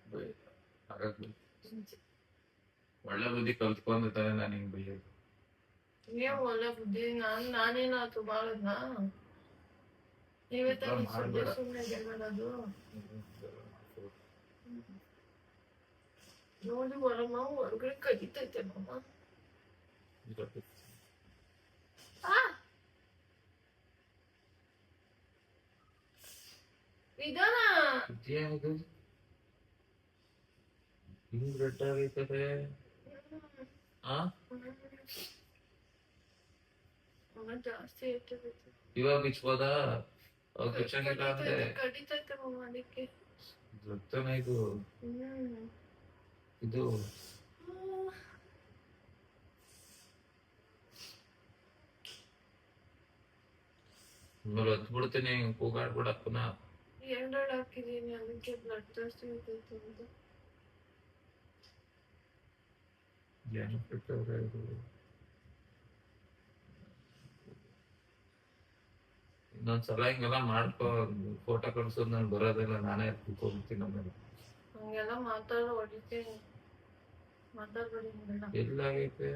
S2: ಒಳ್ಳೆ ಬುದ್ಧಿ ಕಲ್ತ್ಕೊಂಡು ತಾನೆ ನಾನು ಹಿಂಗ್ ಬೈಯೋದು.
S1: ನೀವು ಒಳ್ಳೆ ಬುದ್ಧಿ, ನಾನೇನಾದ್ರು ಮಾಡೋದ್ನಾ? ನೀವೇ ತಾನೇ ಸುಮ್ಮನೆ ಗೆಲ್ಲೋದು. ನೋಡಿ ಹೊರಮ್ಮ, ಹೊರಗಡೆ ಕಡಿತೈತೆ ಮಾಮ. ನಿಧಾನ.
S2: ಹಿಂಗ್ ರೆಡ್ ಆಗೈತದೆ.
S1: ಜಾಸ್ತಿ ಇರ್ತೈತೆ.
S2: ಇವಾಗ ಬಿಚ್ಬೋದಾ? ಬಿಚ್ಚಂಗಿಲ್ಲ ಅಂದ್ರೆ
S1: ಕಡಿತೈತೆ ಮಾಮ, ಅದಕ್ಕೆ.
S2: ರಕ್ತನ ಇದು. ಇದು ಆಮೇಲೆ ಹತ್ಬಿಡ್ತೀನಿ ಕೂಗಾಡ್ಬಿಡ ಪುನಃ.
S1: ಎರಡೆರಡು ಹಾಕಿದೀನಿ ಅದಕ್ಕೆ ಬ್ಲಡ್ ಜಾಸ್ತಿ ಇರ್ತೈತೆ ಅಂತ.
S2: ಏನು ಬಿಟ್ಟವ್ರೆ ಇದು. ಇನ್ನೊಂದ್ಸಲ ಹಿಂಗೆಲ್ಲ ಮಾಡ್ಕೊ, ಫೋಟೋ ಕಳ್ಸೋದು ನಾನು ಬರೋದಿಲ್ಲ, ನಾನೇ ಕೂತ್ಕೊಂಡ್ಬಿಡ್ತೀನಿ ಆಮೇಲೆ.
S1: ಹಂಗೆಲ್ಲ ಮಾತಾಡೋ ಹೊಡಿತೀನಿ, ಮಾತಾಡ್ಬೇಡಿ ಬೇಡ.
S2: ಎಲ್ಲಾಗೈತೆ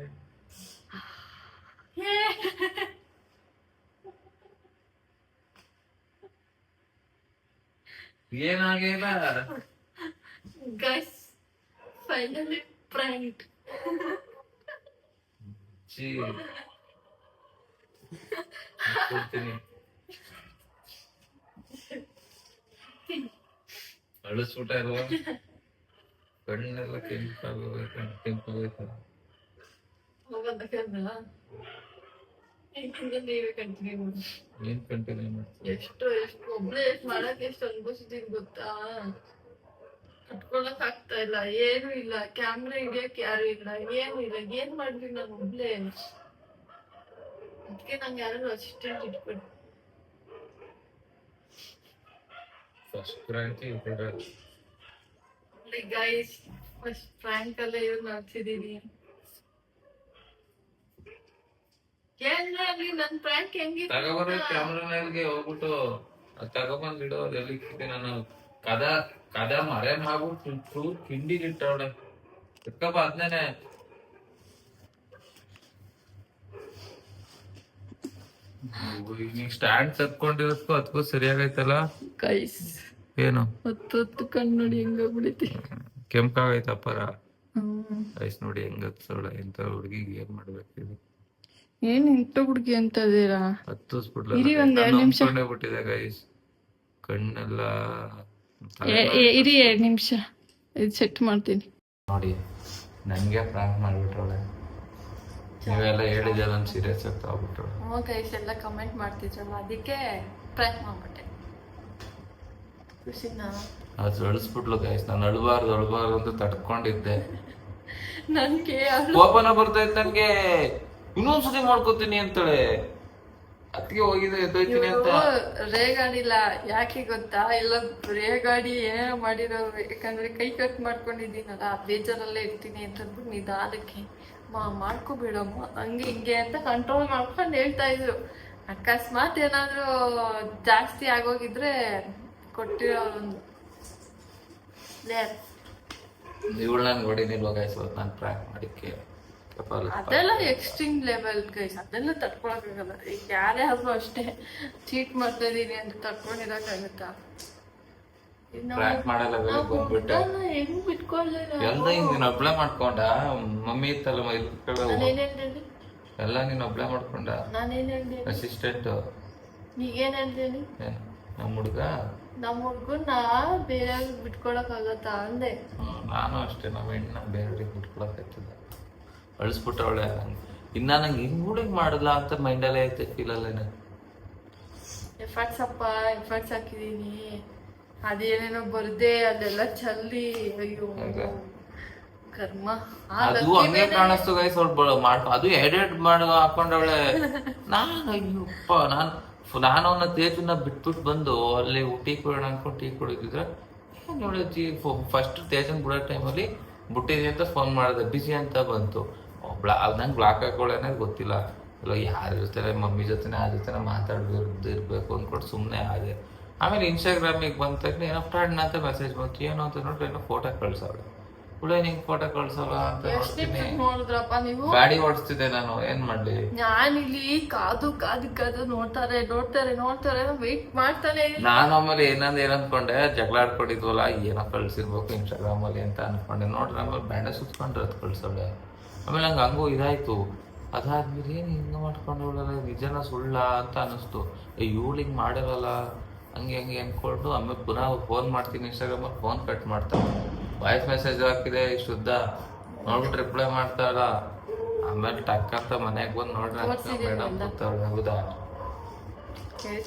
S2: ಏನಾಗಿಲ್ಲ
S1: ಗೈಸ್, ಫೈನಲಿ ಪ್ರಾಂಕ್.
S2: ಚೀ ಕೊಡ್ತೀನಿ. ಅಳಿಸ್ಬಿಟ್ಟ ಇಲ್ವಾ? ಕಣ್ಣೆಲ್ಲ ಕೆಂಪಾಗೋಯ್ತ.
S1: ಹೋಗೋದಕ್ಕಲ್ಲ ನೀವೇ ಕಂಟಿನ್ಯೂ ಮಾಡಿ.
S2: ಏನ್ ಕಂಟಿನ್ಯೂ ಮಾಡ್ತೀನಿ?
S1: ಎಷ್ಟು ಒಬ್ಳೆ ಎಷ್ಟು ಮಾಡಕ್ ಎಷ್ಟು ಅನ್ಭವಿಸಿದೀನಿ ಗೊತ್ತಾ? ಕಟ್ಕೊಳಕ್ ಆಗ್ತಾ ಇಲ್ಲ, ಏನು ಇಲ್ಲ, ಕ್ಯಾಮ್ರಾ ಹಿಡಿಯಕ್ ಯಾರು ಇಲ್ಲ, ಏನು ಇಲ್ಲ, ಏನ್ ಮಾಡ್ಲಿ ನಾನು ಒಬ್ಳೆ. ಅದಕ್ಕೆ ನಂಗೆ ಯಾರು ಅಸಿಸ್ಟೆಂಟ್ ಇಟ್ಕೊಡಿ.
S2: ಫಸ್ಟ್ ಕ್ರಾಂತಿ ಇದ್ದಾರೆ.
S1: ಗೈಸ್, ಫಸ್ಟ್ ಪ್ರ್ಯಾಂಕ್ ಅಲ್ಲೇ ಇವ್ರು ಮಾಡ್ತಿದೀನಿ. ಏನ್ರಿ ನನ್ ಪ್ರ್ಯಾಂಕ್ ಹೆಂಗಿತ್ತು?
S2: ತಗೋಬರೋ ಕ್ಯಾಮ್ರಾಗೆ ಹೋಗ್ಬಿಟ್ಟು ತಗೊಬಂದಿಡೋ, ಎಲ್ಲಿ ನಾನು ಕದ ಮರೆ ಮಾಡ್ಬಿಟ್ಟು ಚೂರ್ ಕಿಂಡಿಗಿಟ್ಟವಳೆ. ಎತ್ಕಪ್ಪ ಅದ್ನೇನೆ. ನೀವ್ ಸ್ಟ್ಯಾಂಡ್ ಸತ್ಕೊಂಡಿರೋದಕ್ಕೂ ಅದಕ್ಕೂ ಸರಿಯಾಗೈತಲ್ಲ.
S1: ಗೈಸ್,
S2: ಏನು
S1: ಹೊತ್ತು ಕಣ್ಣು ನೋಡಿ ಹೆಂಗಾಗ್ಬಿಡೈತಿ.
S2: ಕೆಂಪಾಗೈತಪ್ಪರ. ಗೈಸ್ ನೋಡಿ ಹೆಂಗ್ ಹತ್ಸೋಳ. ಇಂಥ ಹುಡುಗಿಗೆ ಏನ್ ಮಾಡ್ಬೇಕು?
S1: ಏನ್ ಇಂಥ ಹುಡುಗಿ ಅಂತ ಇದೀರಾ? ಇರಿ ಒಂದ್ 2 ನಿಮಿಷ
S2: ಬಿಟ್ಟಿದೆ ಗೈಸ್. ಕಣ್ಣೆಲ್ಲ
S1: ಇರಿ 2 ನಿಮಿಷ ಇದು ಸೆಟ್ ಮಾಡ್ತೀನಿ.
S2: ನೋಡಿ ನನ್ಗೆ ಪ್ರಾಂಕ್ ಮಾಡ್ಬಿಟ್ರಳೆ. ನೀವೆಲ್ಲ ಹೇಳಿದ್ರೆ ನಾನು ಸೀರಿಯಸ್ ಆಗಿ ತಗೊಬಿಟ್ರು.
S1: ಗೈಸ್ ಎಲ್ಲ ಕಮೆಂಟ್ ಮಾಡ್ತಿದ್ರಲ್ಲ, ಅದಕ್ಕೆ ಪ್ರಾಂಕ್ ಮಾಡ್ಬಿಟ್ಟೆ. ಖುಷಿನಾ?
S2: ಅದು ಅಳಿಸ್ಬಿಟ್ಲು ಗೈಸ್. ನಾನು ಅಳಬಾರ್ದು ಅಂತ ತಡ್ಕೊಂಡಿದ್ದೆ.
S1: ನನ್ಗೆ
S2: ಕೋಪನ ಬರ್ತೈತೆ ನನ್ಗೆ. ಇನ್ನೊಂದ್ಸತಿ ಮಾಡ್ಕೋತೀನಿ ಅಂತಾಳೆ. ಅದಕ್ಕೆ ಹೋಗಿದೆ ಎದ್ದೋಯ್ತೀನಿ ಅಂತ.
S1: ರೇಗಾಡಿಲ್ಲ, ಯಾಕೆ ಗೊತ್ತಾ? ಇಲ್ಲ ರೇಗಾಡಿ ಏನೋ ಮಾಡಿರೋ, ಯಾಕಂದ್ರೆ ಕೈ ಕಟ್ ಮಾಡ್ಕೊಂಡಿದ್ದೀನಲ್ಲ, ಬೇಜಾರಲ್ಲೇ ಇರ್ತೀನಿ ಅಂತಂದ್ಬಿಟ್ಟು ನಿಧಾನಕ್ಕೆ ಮಾಡ್ಕೋಬೇಡಮ್ಮ ಹಂಗೆ ಹಿಂಗೆ ಅಂತ ಕಂಟ್ರೋಲ್ ಮಾಡ್ಕೊಂಡು ಹೇಳ್ತಾ ಇದ್ರು. ಅಕಸ್ಮಾತ್ ಏನಾದ್ರು ಜಾಸ್ತಿ ಆಗೋಗಿದ್ರೆ ಕೊಟ್ಟಿರೋ ಒಂದು
S2: ಇವಳು ನಾನು ನೋಡಿನಿಲ್ವ ಗೈಸ್, ನಾನು ಪ್ರಾಂಕ್ ಮಾಡಿಕ್ಕೆ
S1: ಅದೆಲ್ಲ ಎಕ್ಸ್ಟ್ರೀಮ್ ಲೆವೆಲ್ ಗೈಸ್, ಅದೆಲ್ಲ ತಡ್ಕೊಳಕ್ಕಾಗಲ್ಲ. ಈಗ ಯಾರೇ ಆದ್ರೂ ಅಷ್ಟೇ, ಚೀಟ್ ಮಾಡ್ತಾ ಇದೀನಿ ಅಂತ ತಡ್ಕೊಂಡಿರಕ್ಕಾಗತ್ತಾ? ಹೆಂಗ್ ಬಿಟ್ಕೊಳ್ಳಿಲ್ಲ
S2: ಎಲ್ಲ ನೀನ್ ಒಬ್ಳೆ ಮಾಡ್ಕೊಂಡ. ಮಮ್ಮಿ ಇತ್ತಲ್ಲ ಎಲ್ಲ ನೀನ್ ಒಬ್ಳೆ ಮಾಡ್ಕೊಂಡ.
S1: ನಾನೇನ್ ಹೇಳ್ದೆ?
S2: ಅಸಿಸ್ಟೆಂಟ್
S1: ನೀಗೇನ್ ಹೇಳ್ದೇನಿ?
S2: ನಮ್ಮ ಹುಡ್ಗ
S1: ನಮ್ಮ ಹುಡ್ಗನ್ನ ಬೇರೆ ಬಿಟ್ಕೊಳಕ್ ಆಗತ್ತಾ ಅಂದೆ.
S2: ನಾನು ಅಷ್ಟೇ, ನಮ್ಮ ಹೆಣ್ಣ ಬೇರೆಯವ್ರಿಗೆ ಬಿಟ್ಕೊಳಕ್ ಆಯ್ತದ. ಅಳಿಸ್ಬಿಟ್ಟವಳೆ. ಇನ್ನ ನಂಗೆ ಹಿಂಗ್ ಹುಡುಗಿ ಮಾಡಲ್ಲ ಅಂತ ಮೈಂಡಲ್ಲೇ ಐತೆ, ಫೀಲಲ್ಲೇನೆ.
S1: ಎಫರ್ಟ್ಸ್ ಹಾಕಿದೀನಿ, ಅದೇನೇನೋ ಬರ್ದೆ ಅಲ್ಲೆಲ್ಲ ಚಲ್ಲಿ. ಅಯ್ಯೋ ಕರ್ಮ.
S2: ಅದು ಹಂಗೆ ಕಾಣಿಸ್ತು ಗೈಸ್. ಸ್ವಲ್ಪ ಅದು ಎಡಿಟ್ ಹಾಕೊಂಡವಳೆ. ಅಯ್ಯಪ್ಪ ನಾನು ಅವನ್ನ ತೇಜನ್ನ ಬಿಟ್ಬಿಟ್ಟು ಬಂದು ಅಲ್ಲಿ ಟೀ ಕುಡಿಯೋಣ ಅನ್ಕೊಂಡು ಟೀ ಕುಡಿದಿದ್ರೆ ನೋಡಿ, ಫಸ್ಟ್ ತೇಜನ್ ಬಿಡೋ ಟೈಮಲ್ಲಿ ಬಿಟ್ಟಿದೆ ಅಂತ ಫೋನ್ ಮಾಡಿದೆ, ಬಿಸಿ ಅಂತ ಬಂತು. ನಂಗೆ ಬ್ಲಾಕ್ ಹಾಕೊಳ್ಳೋಣ ಗೊತ್ತಿಲ್ಲ. ಇಲ್ಲ ಯಾರ ಇರ್ತಾರೆ, ಮಮ್ಮಿ ಜೊತೆನೆ ಆ ಜೊತೆ ಮಾತಾಡ್ದಿರ್ಬೇಕು ಅಂದ್ಕೊಂಡು ಸುಮ್ಮನೆ ಆದೆ. ಆಮೇಲೆ ಇನ್ಸ್ಟಾಗ್ರಾಮಿಗೆ ಬಂದ ತಕ್ಷಣ ಏನೋ ಫ್ರೆಂಡ್ ಅಂತ ಮೆಸೇಜ್ ಬಂತು. ಏನು ಅಂತ ನೋಡ್ರಿ, ಏನೋ ಫೋಟೋ ಕಳ್ಸೋಳು. ಹುಳೆ ನಿಂಗೆ ಫೋಟೋ ಕಳ್ಸೋಲ್ಲ ಅಂತ
S1: ನೋಡಿದ್ರಪ್ಪ ನೀವು?
S2: ಗಾಡಿ ಓಡಿಸ್ತಿದ್ದೆ ನಾನು, ಏನ್ ಮಾಡ್ಲಿ?
S1: ನಾನಿಲ್ಲಿ ಕಾದು ನೋಡ್ತಾರೆ ವೇಟ್ ಮಾಡ್ತಾನೆ.
S2: ನಾನು ಆಮೇಲೆ ಏನಂದ್ಕೊಂಡೆ, ಜಗಳ ಆಡ್ಕೊಂಡಿದ್ವಲ್ಲ, ಏನೋ ಕಳ್ಸಿರ್ಬೇಕು ಇನ್ಸ್ಟಾಗ್ರಾಮ್ ಅಲ್ಲಿ ಅಂತ ಅನ್ಕೊಂಡೆ. ನೋಡ್ರಿ ಆಮೇಲೆ ಬ್ಯಾಂಡ ಸುತ್ಕೊಂಡ್ರೆ ಅದು ಕಳ್ಸೋಳೆ. ಆಮೇಲೆ ಹಂಗೂ ಇದಾಯ್ತು. ಅದಾದ್ಮೇಲೆ ಏನು ಹಿಂಗೆ ಮಾಡ್ಕೊಂಡವಳಲ್ಲ, ನಿಜನ ಸುಳ್ಳ ಅಂತ ಅನಿಸ್ತು. ಇವಳು ಹಿಂಗೆ ಮಾಡಿರಲ್ಲ ಹಂಗೆ ಅನ್ಕೊಂಡು ಆಮೇಲೆ ಪುನಃ ಫೋನ್ ಮಾಡ್ತೀನಿ ಇನ್ಸ್ಟಾಗ್ರಾಮಲ್ಲಿ, ಫೋನ್ ಕಟ್ ಮಾಡ್ತಾಳೆ. ವಾಯ್ಸ್ ಮೆಸೇಜ್ ಹಾಕಿದೆ ಇಷ್ಟುದ್ದ, ನೋಡ್ಬಿಟ್ಟು ರಿಪ್ಲೈ ಮಾಡ್ತಾಳ. ಆಮೇಲೆ ಟಕ್ ಅಂತ ಮನೆಗೆ ಬಂದು ನೋಡ್ರಿ ಮೇಡಮ್ ಕೂತಾಳೆ. ಹೌದಾ?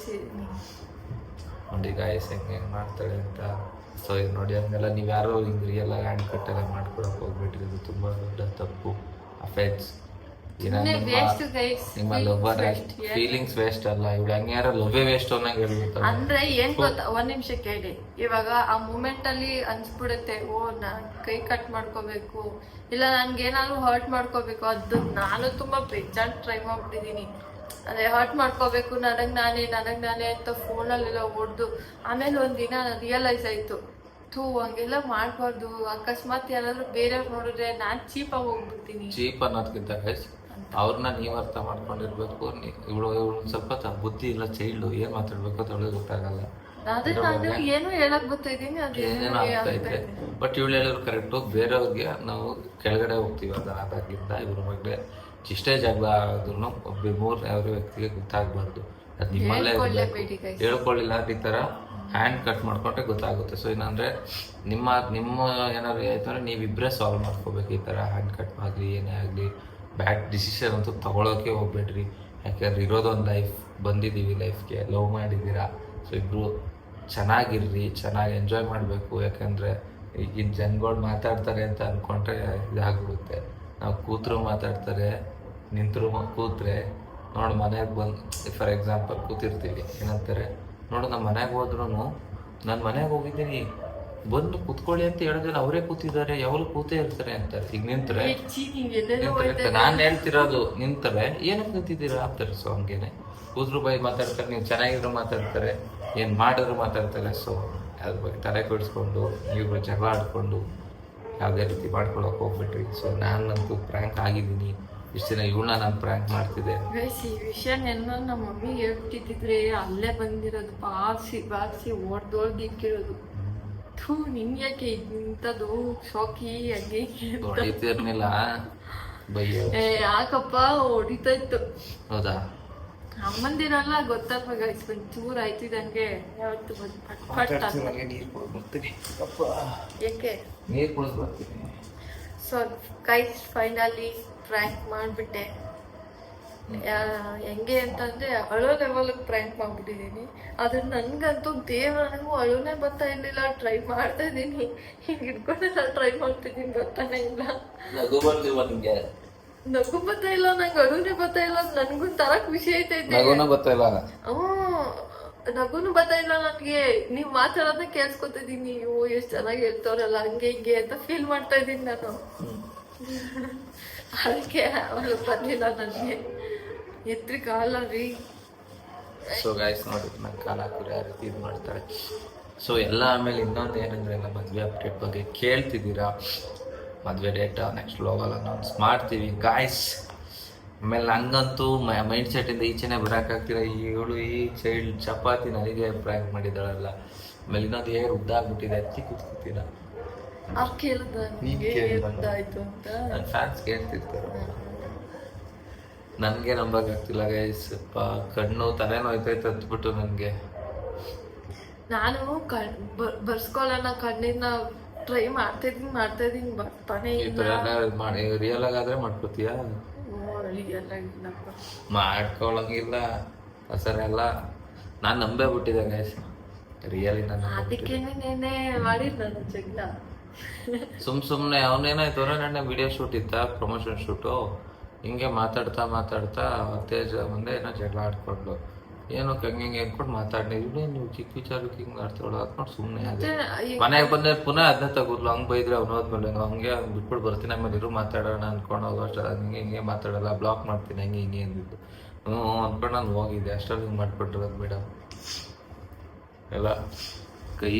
S2: ನೋಡಿ ಗಾಯಸ್ ಹೆಂಗೆ ಮಾಡ್ತಾಳೆ ಅಂತ. ಸೊ ಇದು ನೋಡಿ, ಹಂಗೆಲ್ಲ ನೀವು ಯಾರೋ ಹಿಂಗೆ ರಿಯಲ್ ಆಗಿ ಹ್ಯಾಂಡ್ ಕಟ್ಟೆಲ್ಲ ಮಾಡ್ಕೊಳಕ್ಕೆ ಹೋಗ್ಬಿಟ್ರಿ. ಇದು ತುಂಬ ದೊಡ್ಡ ತಪ್ಪು, ಅಫೆನ್ಸ್.
S1: ವೇಸ್ಟ್ ಗೈಸ್,
S2: ನಿಮ್ಮ ಲವ್ವರ್ ಫೀಲಿಂಗ್ಸ್ ವೇಸ್ಟ್ ಅಲ್ಲ, ಇವಳು ಹಂಗ್ಯಾರ ಲವ್ವೇ ವೇಸ್ಟ್ ಅನ್ನಂಗೆ ಹೇಳ್ಬಿಡ್ತಾರೆ.
S1: ಅಂದ್ರೆ ಏನ್ ಗೊತ್ತಾ, ಒಂದ್ ನಿಮಿಷ ಕೇಳಿ. ಇವಾಗ ಆ ಮೂಮೆಂಟ್ ಅಲ್ಲಿ ಅನ್ಸ್ಬಿಡುತ್ತೆ, ಓ ನಾನ್ ಕೈ ಕಟ್ ಮಾಡ್ಕೋಬೇಕು, ಇಲ್ಲ ನನ್ಗೇನಾದ್ರು ಹರ್ಟ್ ಮಾಡ್ಕೋಬೇಕು. ಅದು ನಾನು ತುಂಬಾ ಬೇಜಾನ್ ಟ್ರೈ ಮಾಡ್ಬಿಟ್ಟಿದೀನಿ. ಅದೇ ಹರ್ಟ್ ಮಾಡ್ಕೋಬೇಕು ನನಗ್ ನಾನೇ ಅಂತ ಫೋನಲ್ಲೆಲ್ಲ ಹೊಡ್ದು, ಆಮೇಲೆ ಒಂದಿನ ರಿಯಲೈಸ್ ಆಯ್ತು, ಹಂಗೆಲ್ಲ ಮಾಡ್ಬಾರ್ದು. ಅಕಸ್ಮಾತ್ ಯಾರಾದ್ರೂ ಬೇರೆಯವ್ರು ನೋಡಿದ್ರೆ ನಾನ್ ಚೀಪಾಗಿ ಹೋಗ್ಬಿಡ್ತೀನಿ.
S2: ಚೀಪ್ ಅನ್ನೋದಕ್ಕಿಂತ ಅವ್ರನ್ನ ನೀವ್ ಅರ್ಥ ಮಾಡ್ಕೊಂಡಿರ್ಬೇಕು. ಇವಳು ಸ್ವಲ್ಪ ಬುದ್ಧಿ ಇಲ್ಲ, ಚೈಲ್ಡ್, ಏನ್ ಮಾತಾಡ್ಬೇಕು ಅಂತ ಅವಳಿಗೆ ಗೊತ್ತಾಗಲ್ಲ.
S1: ಅದೇ ನಾನು ಏನು ಹೇಳಕ್ ಗೊತ್ತಿದ್ದೀನಿ,
S2: ಏನೇನೋ ಆಗ್ತಾ ಇದೆ. ಬಟ್ ಇವಳು ಹೇಳಿದ್ರು ಕರೆಕ್ಟು. ಬೇರೆಯವ್ರಿಗೆ ನಾವು ಕೆಳಗಡೆ ಹೋಗ್ತೀವಿ ಅದಾಗ್ಲಿಂದ ಇವ್ರ ಬಗ್ಗೆ ಇಷ್ಟೇ ಜಗಳ ಆದ್ರೂ ಒಬ್ಬ ಮೂರನೇ ವ್ಯಕ್ತಿಗೆ ಗೊತ್ತಾಗ್ಬಾರ್ದು. ಅದು ನಿಮ್ಮಲ್ಲೇ ಹೇಳ್ಕೊಳ್ಳಿಲ್ಲ ಈ ತರ ಹ್ಯಾಂಡ್ ಕಟ್ ಮಾಡ್ಕೊಂಡ್ರೆ ಗೊತ್ತಾಗುತ್ತೆ. ಸೊ ಏನಂದ್ರೆ ನಿಮ್ಮ ಏನಾದ್ರು ಆಯ್ತು ಅಂದ್ರೆ ನೀವಿಬ್ಬರೇ ಸಾಲ್ವ್ ಮಾಡ್ಕೋಬೇಕು. ಈ ತರ ಹ್ಯಾಂಡ್ ಕಟ್ ಆಗಲಿ ಏನೇ ಆಗಲಿ ಬ್ಯಾಡ್ ಡಿಸಿಷನ್ ಅಂತೂ ತಗೊಳೋಕೆ ಹೋಗ್ಬೇಡ್ರಿ. ಯಾಕೆಂದ್ರೆ ಇರೋದೊಂದು ಲೈಫ್, ಬಂದಿದ್ದೀವಿ ಲೈಫ್ಗೆ, ಲವ್ ಮಾಡಿದ್ದೀರಾ. ಸೊ ಇಬ್ರು ಚೆನ್ನಾಗಿರ್ರಿ, ಚೆನ್ನಾಗಿ ಎಂಜಾಯ್ ಮಾಡಬೇಕು. ಯಾಕಂದರೆ ಈಗಿನ ಜನಗಳು ಮಾತಾಡ್ತಾರೆ ಅಂತ ಅಂದ್ಕೊಂಡ್ರೆ ಇದಾಗ್ಬಿಡುತ್ತೆ. ನಾವು ಕೂತ್ರು ಮಾತಾಡ್ತಾರೆ, ನಿಂತರು ಕೂತ್ರೆ ನೋಡಿ ಮನೆಗೆ ಬಂದು ಫಾರ್ ಎಕ್ಸಾಂಪಲ್ ಕೂತಿರ್ತೀವಿ, ಏನಂತಾರೆ ನೋಡು ನಮ್ಮ ಮನೆಗೆ ಹೋದ್ರೂ ನಾನು ಮನೆಗೆ ಹೋಗಿದ್ದೀನಿ ಬಂದು ಕೂತ್ಕೊಳ್ಳಿ ಅಂತ ಹೇಳಿದ್ರೆ ಅವರೇ ಕೂತಿದ್ದಾರೆ, ಯಾವಾಗಲೂ ಕೂತೇ ಇರ್ತಾರೆ ಅಂತಾರೆ. ಈಗ ನಿಂತರೆ ನಾನು ಹೇಳ್ತಿರೋದು ನಿಂತರೆ ಏನಕ್ಕೆ ನಿಂತಿದ್ದೀರಾ ಅಂತಾರೆ. ಸೊ ಹಂಗೇನೆ ಕೂತ್ರು ಬೈ ಮಾತಾಡ್ತಾರೆ, ನೀವು ಚೆನ್ನಾಗಿದ್ರು ಮಾತಾಡ್ತಾರೆ, ಏನು ಮಾಡಿದ್ರು ಮಾತಾಡ್ತಾರೆ. ಸೊ ಅದ್ರ ಬಗ್ಗೆ ತಲೆ ಕೆಡಿಸ್ಕೊಂಡು ನೀವು ಜಗಳ ಆಡ್ಕೊಂಡು ಯಾವುದೇ ರೀತಿ ಮಾಡ್ಕೊಳಕ್ಕೆ ಹೋಗ್ಬಿಟ್ರಿ. ಸೊ ನಾನಂತೂ ಪ್ರ್ಯಾಂಕ್ ಆಗಿದ್ದೀನಿ. ಇಷ್ಟು ದಿನ ಇವಳನ್ನ ನಾನು ಪ್ರ್ಯಾಂಕ್ ಮಾಡ್ತಿದ್ದೆ.
S1: ಈ ವಿಷಯನೆಲ್ಲ ನಮ್ಮ ಮಮ್ಮಿಗೆ ಹೇಳ್ಬಿಟ್ಟಿದ್ರೆ ಅಲ್ಲೇ ಬಂದಿರೋದು, ಬಾರಿಸಿ ಹೊಡ್ದೊಳ್ದಿಕ್ಕಿರೋದು. ಥೂ ನಿನ್ ಯಾಕೆ ಇಂಥದ್ದು ಶೋಕಿ ಹಂಗೆ
S2: ಹೊಡಿತಿರ್ನಿಲ್ಲ ಬಯ್ಯೋ.
S1: ಯಾಕಪ್ಪ ಹೊಡಿತಾ ಇತ್ತು.
S2: ಹೌದಾ?
S1: ಅಮ್ಮಂದಿರಲ್ಲ ಗೊತ್ತಾಗ ಒಂಚೂರು ಆಯ್ತಿದಂಗೆ ಯಾವತ್ತು ಯಾಕೆ
S2: ನೀರು ಕುಡಿದು ಬರ್ತೀನಿ.
S1: ಸೊ ಗೈಸ್ ಫೈನಲಿ ಪ್ರ್ಯಾಂಕ್ ಮಾಡಿಬಿಟ್ಟೆ. ಹೆಂಗೆ ಅಂತಂದ್ರೆ ಅಳೋ ಲೆವೆಲ್ಗೆ ಪ್ರ್ಯಾಂಕ್ ಮಾಡ್ಬಿಟ್ಟಿದ್ದೀನಿ. ಆದ್ರೆ ನನ್ಗಂತೂ ನನಗೂ ಅಳೋನೇ ಬರ್ತಾ ಇರ್ಲಿಲ್ಲ. ಟ್ರೈ ಮಾಡ್ತಾ ಇದ್ದೀನಿ, ಹಿಂಗೆ ಹಿಡ್ಕೊಂಡೆಲ್ಲ ಟ್ರೈ ಮಾಡ್ತಿದ್ದೀನಿ, ಬರ್ತಾನೆ ಇಲ್ಲ. ನಗು ಬರ್ತಾ ಇಲ್ಲ, ನಂಗೆ ಅಳುನೇ ಬರ್ತಾ ಇಲ್ಲ. ನನ್ಗೂ ತರ ಖುಷಿ ಐತೈತೆ, ನಗುನು ಬರ್ತಾ ಇಲ್ಲ ನನ್ಗೆ. ನೀವ್ ಮಾತಾಡೋದನ್ನ ಕೇಳಿಸ್ಕೊತಿದೀನಿ, ಓ ಎಷ್ಟ್ ಚೆನ್ನಾಗಿ ಹೇಳ್ತವ್ರಲ್ಲ ಹಂಗೆ ಹಿಂಗೆ ಅಂತ ಫೀಲ್ ಮಾಡ್ತಾ ಇದ್ದೀನಿ ನಾನು. ಅದಕ್ಕೆ ಅವಳು ಬರ್ಲಿಲ್ಲ ನನಗೆ. ಎತ್ರಿ ಕಾಲ ರೀ.
S2: ಸೊ ಗೈಸ್ ನೋಡಿ ನನ್ನ ಕಾಲ ಹಾಕಿದ್ರೆ ಯಾವ ರೀತಿ ಇದು ಮಾಡ್ತಾರೆ. ಸೊ ಎಲ್ಲ ಆಮೇಲೆ ಇನ್ನೊಂದು ಏನಂದ್ರೆ ಎಲ್ಲ ಮದುವೆ ಅಪ್ಡೇಟ್ ಬಗ್ಗೆ ಕೇಳ್ತಿದ್ದೀರಾ. ಮದುವೆ ಡೇಟ್ ನೆಕ್ಸ್ಟ್ ವ್ಲಾಗಲ್ಲಿ ಅನೌನ್ಸ್ ಮಾಡ್ತೀವಿ ಗಾಯ್ಸ್. ಆಮೇಲೆ ನಂಗಂತೂ ಮೈಂಡ್ ಸೆಟ್ಟಿಂದ ಈಚೆನೆ ಬರೋಕ್ಕಾಗ್ತಿಲ್ಲ. ಇವಳು ಈ ಚೈಲ್ಡ್ ಚಪಾತಿ ನನಗೆ ಪ್ರ್ಯಾಂಕ್ ಮಾಡಿದ್ದಾಳಲ್ಲ. ಆಮೇಲೆ ಇನ್ನೊಂದು ಹೇರ್ ಉದ್ದಾಗ್ಬಿಟ್ಟಿದೆ, ಹಚ್ಚಿ ಕೂತ್ಕೊತೀರ. ನನ್ನ ಫ್ಯಾನ್ಸ್ ಕೇಳ್ತಿರ್ತಾರೆ, ನನಗೆ ನಂಬಕ್ಕಾಗ್ತಿಲ್ಲ ಗೈಸ್. ಕಣ್ಣು ತಲೆನೋ ಹೋಯ್ತೈತೆ ಹತ್ಬಿಟ್ಟು ನನಗೆ.
S1: ನಾನು ಬರ್ಸ್ಕೊಳ್ಳೋಣ ಕಣ್ಣಿನ ಟ್ರೈ ಮಾಡ್ತಾಯಿದ್ದೀನಿ ಬರ್ತಾನೆ
S2: ರಿಯಲ್ ಆಗಾದ್ರೆ ಮಾಡ್ಕೋತೀಯಾ? ಮಾಡ್ಕೊಳಂಗಿಲ್ಲ ಸರ್ ಎಲ್ಲ. ನಾನು ನಂಬೇ ಬಿಟ್ಟಿದ್ದೆ ಗೈಸ್, ರಿಯಲಿ ನಾನು.
S1: ಅದಕ್ಕೇನೆ ಮಾಡಿದ್ ನಾನು ಜಗ್ಲ.
S2: ಸುಮ್ಮನೆ ಅವನೇನಾಯ್ತು ನನ್ನ ವಿಡಿಯೋ ಶೂಟ್ ಇತ್ತ, ಪ್ರಮೋಷನ್ ಶೂಟು. ಹಿಂಗೆ ಮಾತಾಡ್ತಾ ತೇಜ ಮುಂದೆ ಏನೋ ಜಗಳ ಆಡ್ಕೊಂಡು ಏನೋ ಹಿಂಗೆ ಅಂದ್ಕೊಂಡು ಮಾತಾಡಿ ನೀವು ಚಿಕ್ಕ ವಿಚಾರಕ್ಕೆ ಹಿಂಗೆ ಆಡ್ತಾಳು ಹಾಕೊಂಡು ಸುಮ್ಮನೆ ಅದೇ ಮನೆಗೆ ಬಂದ್ರೆ ಪುನಃ ಅದನ್ನ ತಗೋದ್ಲು. ಹಂಗೆ ಬೈದ್ರೆ ಅವ್ನು ಹೋದ್ಮೇಲೆ ಹಂಗೆ ಬಿಟ್ಬಿಟ್ಟು ಬರ್ತೀನಿ, ಆಮೇಲೆ ಇರು ಮಾತಾಡೋಣ ಅನ್ಕೊಂಡು ಹೋಗೋ ಅಷ್ಟು ಹಿಂಗೆ ಮಾತಾಡೋಲ್ಲ, ಬ್ಲಾಕ್ ಮಾಡ್ತೀನಿ ಹಂಗೆ ಹಿಂಗೆ ಅಂದಿದ್ದು. ಅಂದ್ಕೊಂಡು ನಾನು ಹೋಗಿದ್ದೆ. ಅಷ್ಟರಲ್ಲಿ ಹಿಂಗೆ ಮಾಡ್ಕೊಟ್ಟಿರೋದು ಮೇಡಮ್ ಎಲ್ಲ ಕೈ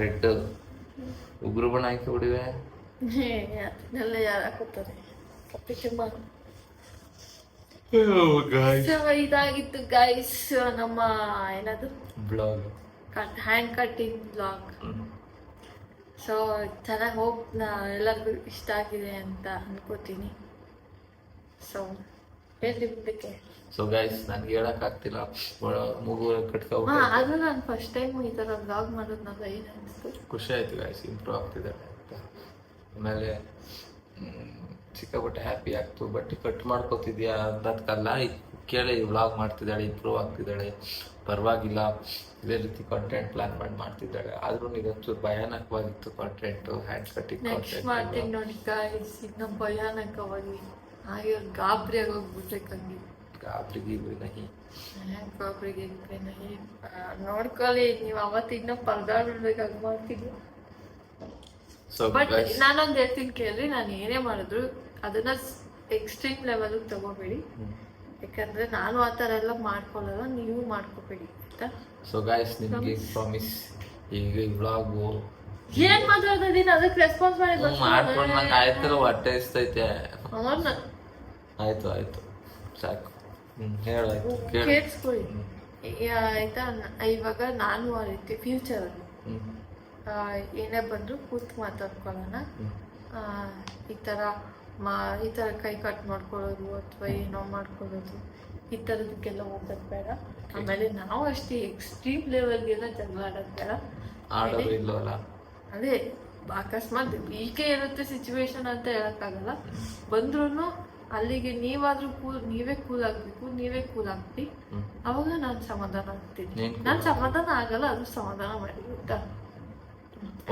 S2: ರೆಡ್ ಉಗ್ರು ಬಣ್ಣ ಹಾಕಿ ಬಿಡಿವೆ.
S1: ಅದನ್ನೆಲ್ಲ ಯಾರು ಹಾಕೋತಾರೆ? ಇದಾಗಿತ್ತು ಗೈಸ್ ನಮ್ಮ ಏನದು
S2: blog,
S1: hand cutting blog. So ಚೆನ್ನಾಗಿ ಎಲ್ಲರಿಗೂ ಇಷ್ಟ ಆಗಿದೆ ಅಂತ ಅನ್ಕೋತೀನಿ. ಸೊ ಹೇಳ್ರಿ ಮುಂದಕ್ಕೆ.
S2: ಸೊ ಗೈಸ್ ನನಗೆ ಹೇಳಕ್ಕಾಗ್ತಿಲ್ಲ, ಮೂಗು ಕಟ್ಕೊಂಡು
S1: ಅದು ನಾನು ಫಸ್ಟ್ ಟೈಮ್ ಈ ಥರ ಬ್ಲಾಗ್ ಮಾಡೋದು ನನಗೆ ಏನು ಅನಿಸ್ತು,
S2: ಖುಷಿ ಆಯ್ತು ಗೈಸ್. ಇಂಪ್ರೂವ್ ಆಗ್ತಿದ್ದಾರೆ ಅಂತ. ಆಮೇಲೆ ಸಿಕ್ಕಾಪಟ್ಟೆ ಹ್ಯಾಪಿ ಆಗ್ತು. ಬಟ್ ಕಟ್ ಮಾಡ್ಕೋತಿದ್ಯಾ ಅನ್ನೋದಕ್ಕಲ್ಲ, ಕೇಳಿ ವ್ಲಾಗ್ ಮಾಡ್ತಿದ್ದಾಳೆ, ಇಂಪ್ರೂವ್ ಆಗ್ತಿದ್ದಾಳೆ, ಪರವಾಗಿಲ್ಲ, ಇದೇ ರೀತಿ ಕಾಂಟೆಂಟ್ ಪ್ಲಾನ್ ಮಾಡಿ ಮಾಡ್ತಿದ್ದಾಳೆ. ಆದ್ರೂ ಇದೊಂಚೂರು ಭಯಾನಕವಾಗಿತ್ತು ಕಾಂಟೆಂಟ್, ಹ್ಯಾಂಡ್ ಕಟಿಂಗ್
S1: ನೆಕ್ಸ್ಟ್ ಮಾಡ್ತೀನಿ
S2: ಕಾಂಟೆಂಟ್.
S1: ನೋಡಿ ಗಾಯ್ಸ್, ಇನ್ನು ಭಯಾನಕವಾಗಿ ಹಾಗೆ ಗಾಬರಿ ಆಗೋಗ್ಬಿಟ್ಟೆ.
S2: ಗಾಬರಿಗೆ ನಹಿ.
S1: ಗಾಬರಿಗೆ ನೋಡ್ಕೊಳ್ಳಿ ನೀವು, ಅವತ್ತಿನ್ನ ಪರದಾಡ್ಬೇಕಾಗಿ ಮಾಡ್ತೀನಿ.
S2: ಸೊ
S1: ಬಟ್ ನಾನೊಂದು ಹೇಳ್ತೀನಿ ಕೇಳ್ರಿ, ನಾನು ಏನೇ ಮಾಡಿದ್ರು ಅದನ್ನ ಎಕ್ಸ್ಟ್ರೀಮ್ ಲೆವೆಲ್ ತಗೋಬೇಡಿ. ಯಾಕಂದ್ರೆ ನಾನು ಆ ಥರ ಎಲ್ಲ ಮಾಡ್ಕೊಳ್ಳಲ್ಲ, ನೀವು ಮಾಡ್ಕೋಬೇಡಿ ಆಯ್ತಾ.
S2: ಸೊ ಗಾಯ್ಸ್, ನಿಮ್ಗೆ ಪ್ರಾಮಿಸ್, ಈಗ ಈ ವ್ಲಾಗು
S1: ಏನ್ ಮಾತಾಡ್ತಾ ಇದೀನಿ ಅದಕ್ಕೆ ರೆಸ್ಪಾನ್ಸ್ ಮಾಡಿ
S2: ಮಾಡ್ಕೊಂಡು ನಂಗೆ ಆಯ್ತಲ್ಲ, ಹೊಟ್ಟೆ ಇಸ್ತೈತೆ. ಆಯ್ತು ಆಯ್ತು ಸಾಕು. ಹೇಳಾಯ್ತು, ಕೇಳಿ.
S1: ಕೇಳಿಸ್ಕೊಳ್ಳಿ ಆಯ್ತಾ. ಇವಾಗ ನಾನು ಆ ರೀತಿ ಫ್ಯೂಚರಲ್ಲಿ ಏನೇ ಬಂದ್ರು ಕೂತ್ ಮಾತಾಡ್ಕೊಳ್ಳೋಣ. ಈ ಥರ ಕೈ ಕಟ್ ಮಾಡ್ಕೊಳ್ಳೋದು ಅಥವಾ ಏನೋ ಮಾಡ್ಕೊಳ್ಳೋದು, ಈ ಥರದಕ್ಕೆಲ್ಲ ಹೋಗೋದು ಬೇಡ. ಆಮೇಲೆ ನಾವು ಅಷ್ಟೇ ಎಕ್ಸ್ಟ್ರೀಮ್ ಲೆವೆಲ್ಗೆಲ್ಲ ಜಗಳ ಆಡೋದು ಬೇಡ.
S2: ಆಡೋದು ಇಲ್ಲವಲ್ಲ,
S1: ಅದೇ ಅಕಸ್ಮಾತ್ ಹೀಗೆ ಇರುತ್ತೆ ಸಿಚುವೇಶನ್ ಅಂತ ಹೇಳಕ್ಕಾಗಲ್ಲ. ಬಂದ್ರು ಅಲ್ಲಿಗೆ ನೀವಾದ್ರೂ ನೀವೇ ಕೂಲ್ ಆಗ್ಬೇಕು, ನೀವೇ ಕೂಲ್ ಆಗ್ತಿ, ಅವಾಗ ನಾನು ಸಮಾಧಾನ ಆಗ್ತೀನಿ. ನಾನು ಸಮಾಧಾನ ಆಗಲ್ಲ, ಅದು ಸಮಾಧಾನ ಮಾಡಿ ಗೊತ್ತಾ.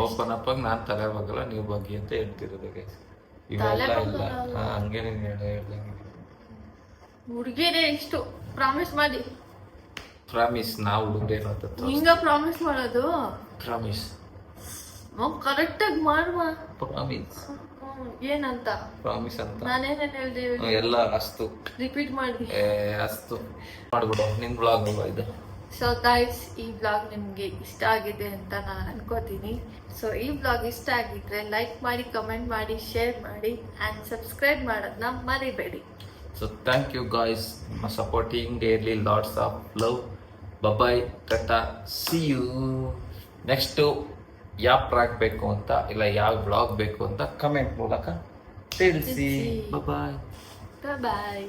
S2: ಓಪನ್ ಅಪ್ ಆಗಿ ನಾನು ತಲೆ ಹೋಗಲ್ಲ, ನೀವು ಬಗ್ಗೆ ಅಂತ ಹೇಳ್ತಿರೋದು ಗೈಸ್. ಇವೆಲ್ಲ ಇಲ್ಲ, ಹಂಗೇನೆ ಹೇಳ್ದಂಗೆ.
S1: ಹುಡುಗಿರೇ ಇಷ್ಟು ಪ್ರಾಮಿಸ್ ಮಾಡಿ.
S2: ಪ್ರಾಮಿಸ್, ನಾವು ಹುಡುಗ್ರೇನು ಅಂತ
S1: ಹಿಂಗ ಪ್ರಾಮಿಸ್ ಮಾಡೋದು?
S2: ಪ್ರಾಮಿಸ್
S1: ಕರೆಕ್ಟಾಗಿ ಮಾಡುವ.
S2: ಪ್ರಾಮಿಸ್
S1: ಏನಂತ
S2: ಪ್ರಾಮಿಸ್ ಅಂತ
S1: ನಾನೇನೇನು ಹೇಳ್ದೆ
S2: ಎಲ್ಲ ಅಸ್ತು
S1: ರಿಪೀಟ್ ಮಾಡಿ.
S2: ಅಸ್ತು ಮಾಡ್ಬಿಡು ನಿನ್ ಬ್ಲಾಗ್ ಇದು.
S1: ಸೊ ಗೈಸ್, ಈ ಬ್ಲಾಗ್ ನಿಮಗೆ ಇಷ್ಟ ಆಗಿದೆ ಅಂತ ನಾನು ಅನ್ಕೋತೀನಿ. ಸೊ ಈ ಬ್ಲಾಗ್ ಇಷ್ಟ ಆಗಿದ್ರೆ ಲೈಕ್ ಮಾಡಿ, ಕಮೆಂಟ್ ಮಾಡಿ, ಶೇರ್ ಮಾಡಿ ಆ್ಯಂಡ್ ಸಬ್ಸ್ಕ್ರೈಬ್ ಮಾಡೋದನ್ನ ಮರಿಬೇಡಿ.
S2: So thank you guys for supporting dearly. Lots of love. Bye, tata, see you. Next ಯಾವ ಪ್ರಾಂಕ್ ಬೇಕು ಅಂತ, ಇಲ್ಲ ಯಾವ ಬ್ಲಾಗ್ ಬೇಕು ಅಂತ ಕಮೆಂಟ್ ಮೂಲಕ ತಿಳಿಸಿ. ಬಾಯ್
S1: ಬಾಯ್.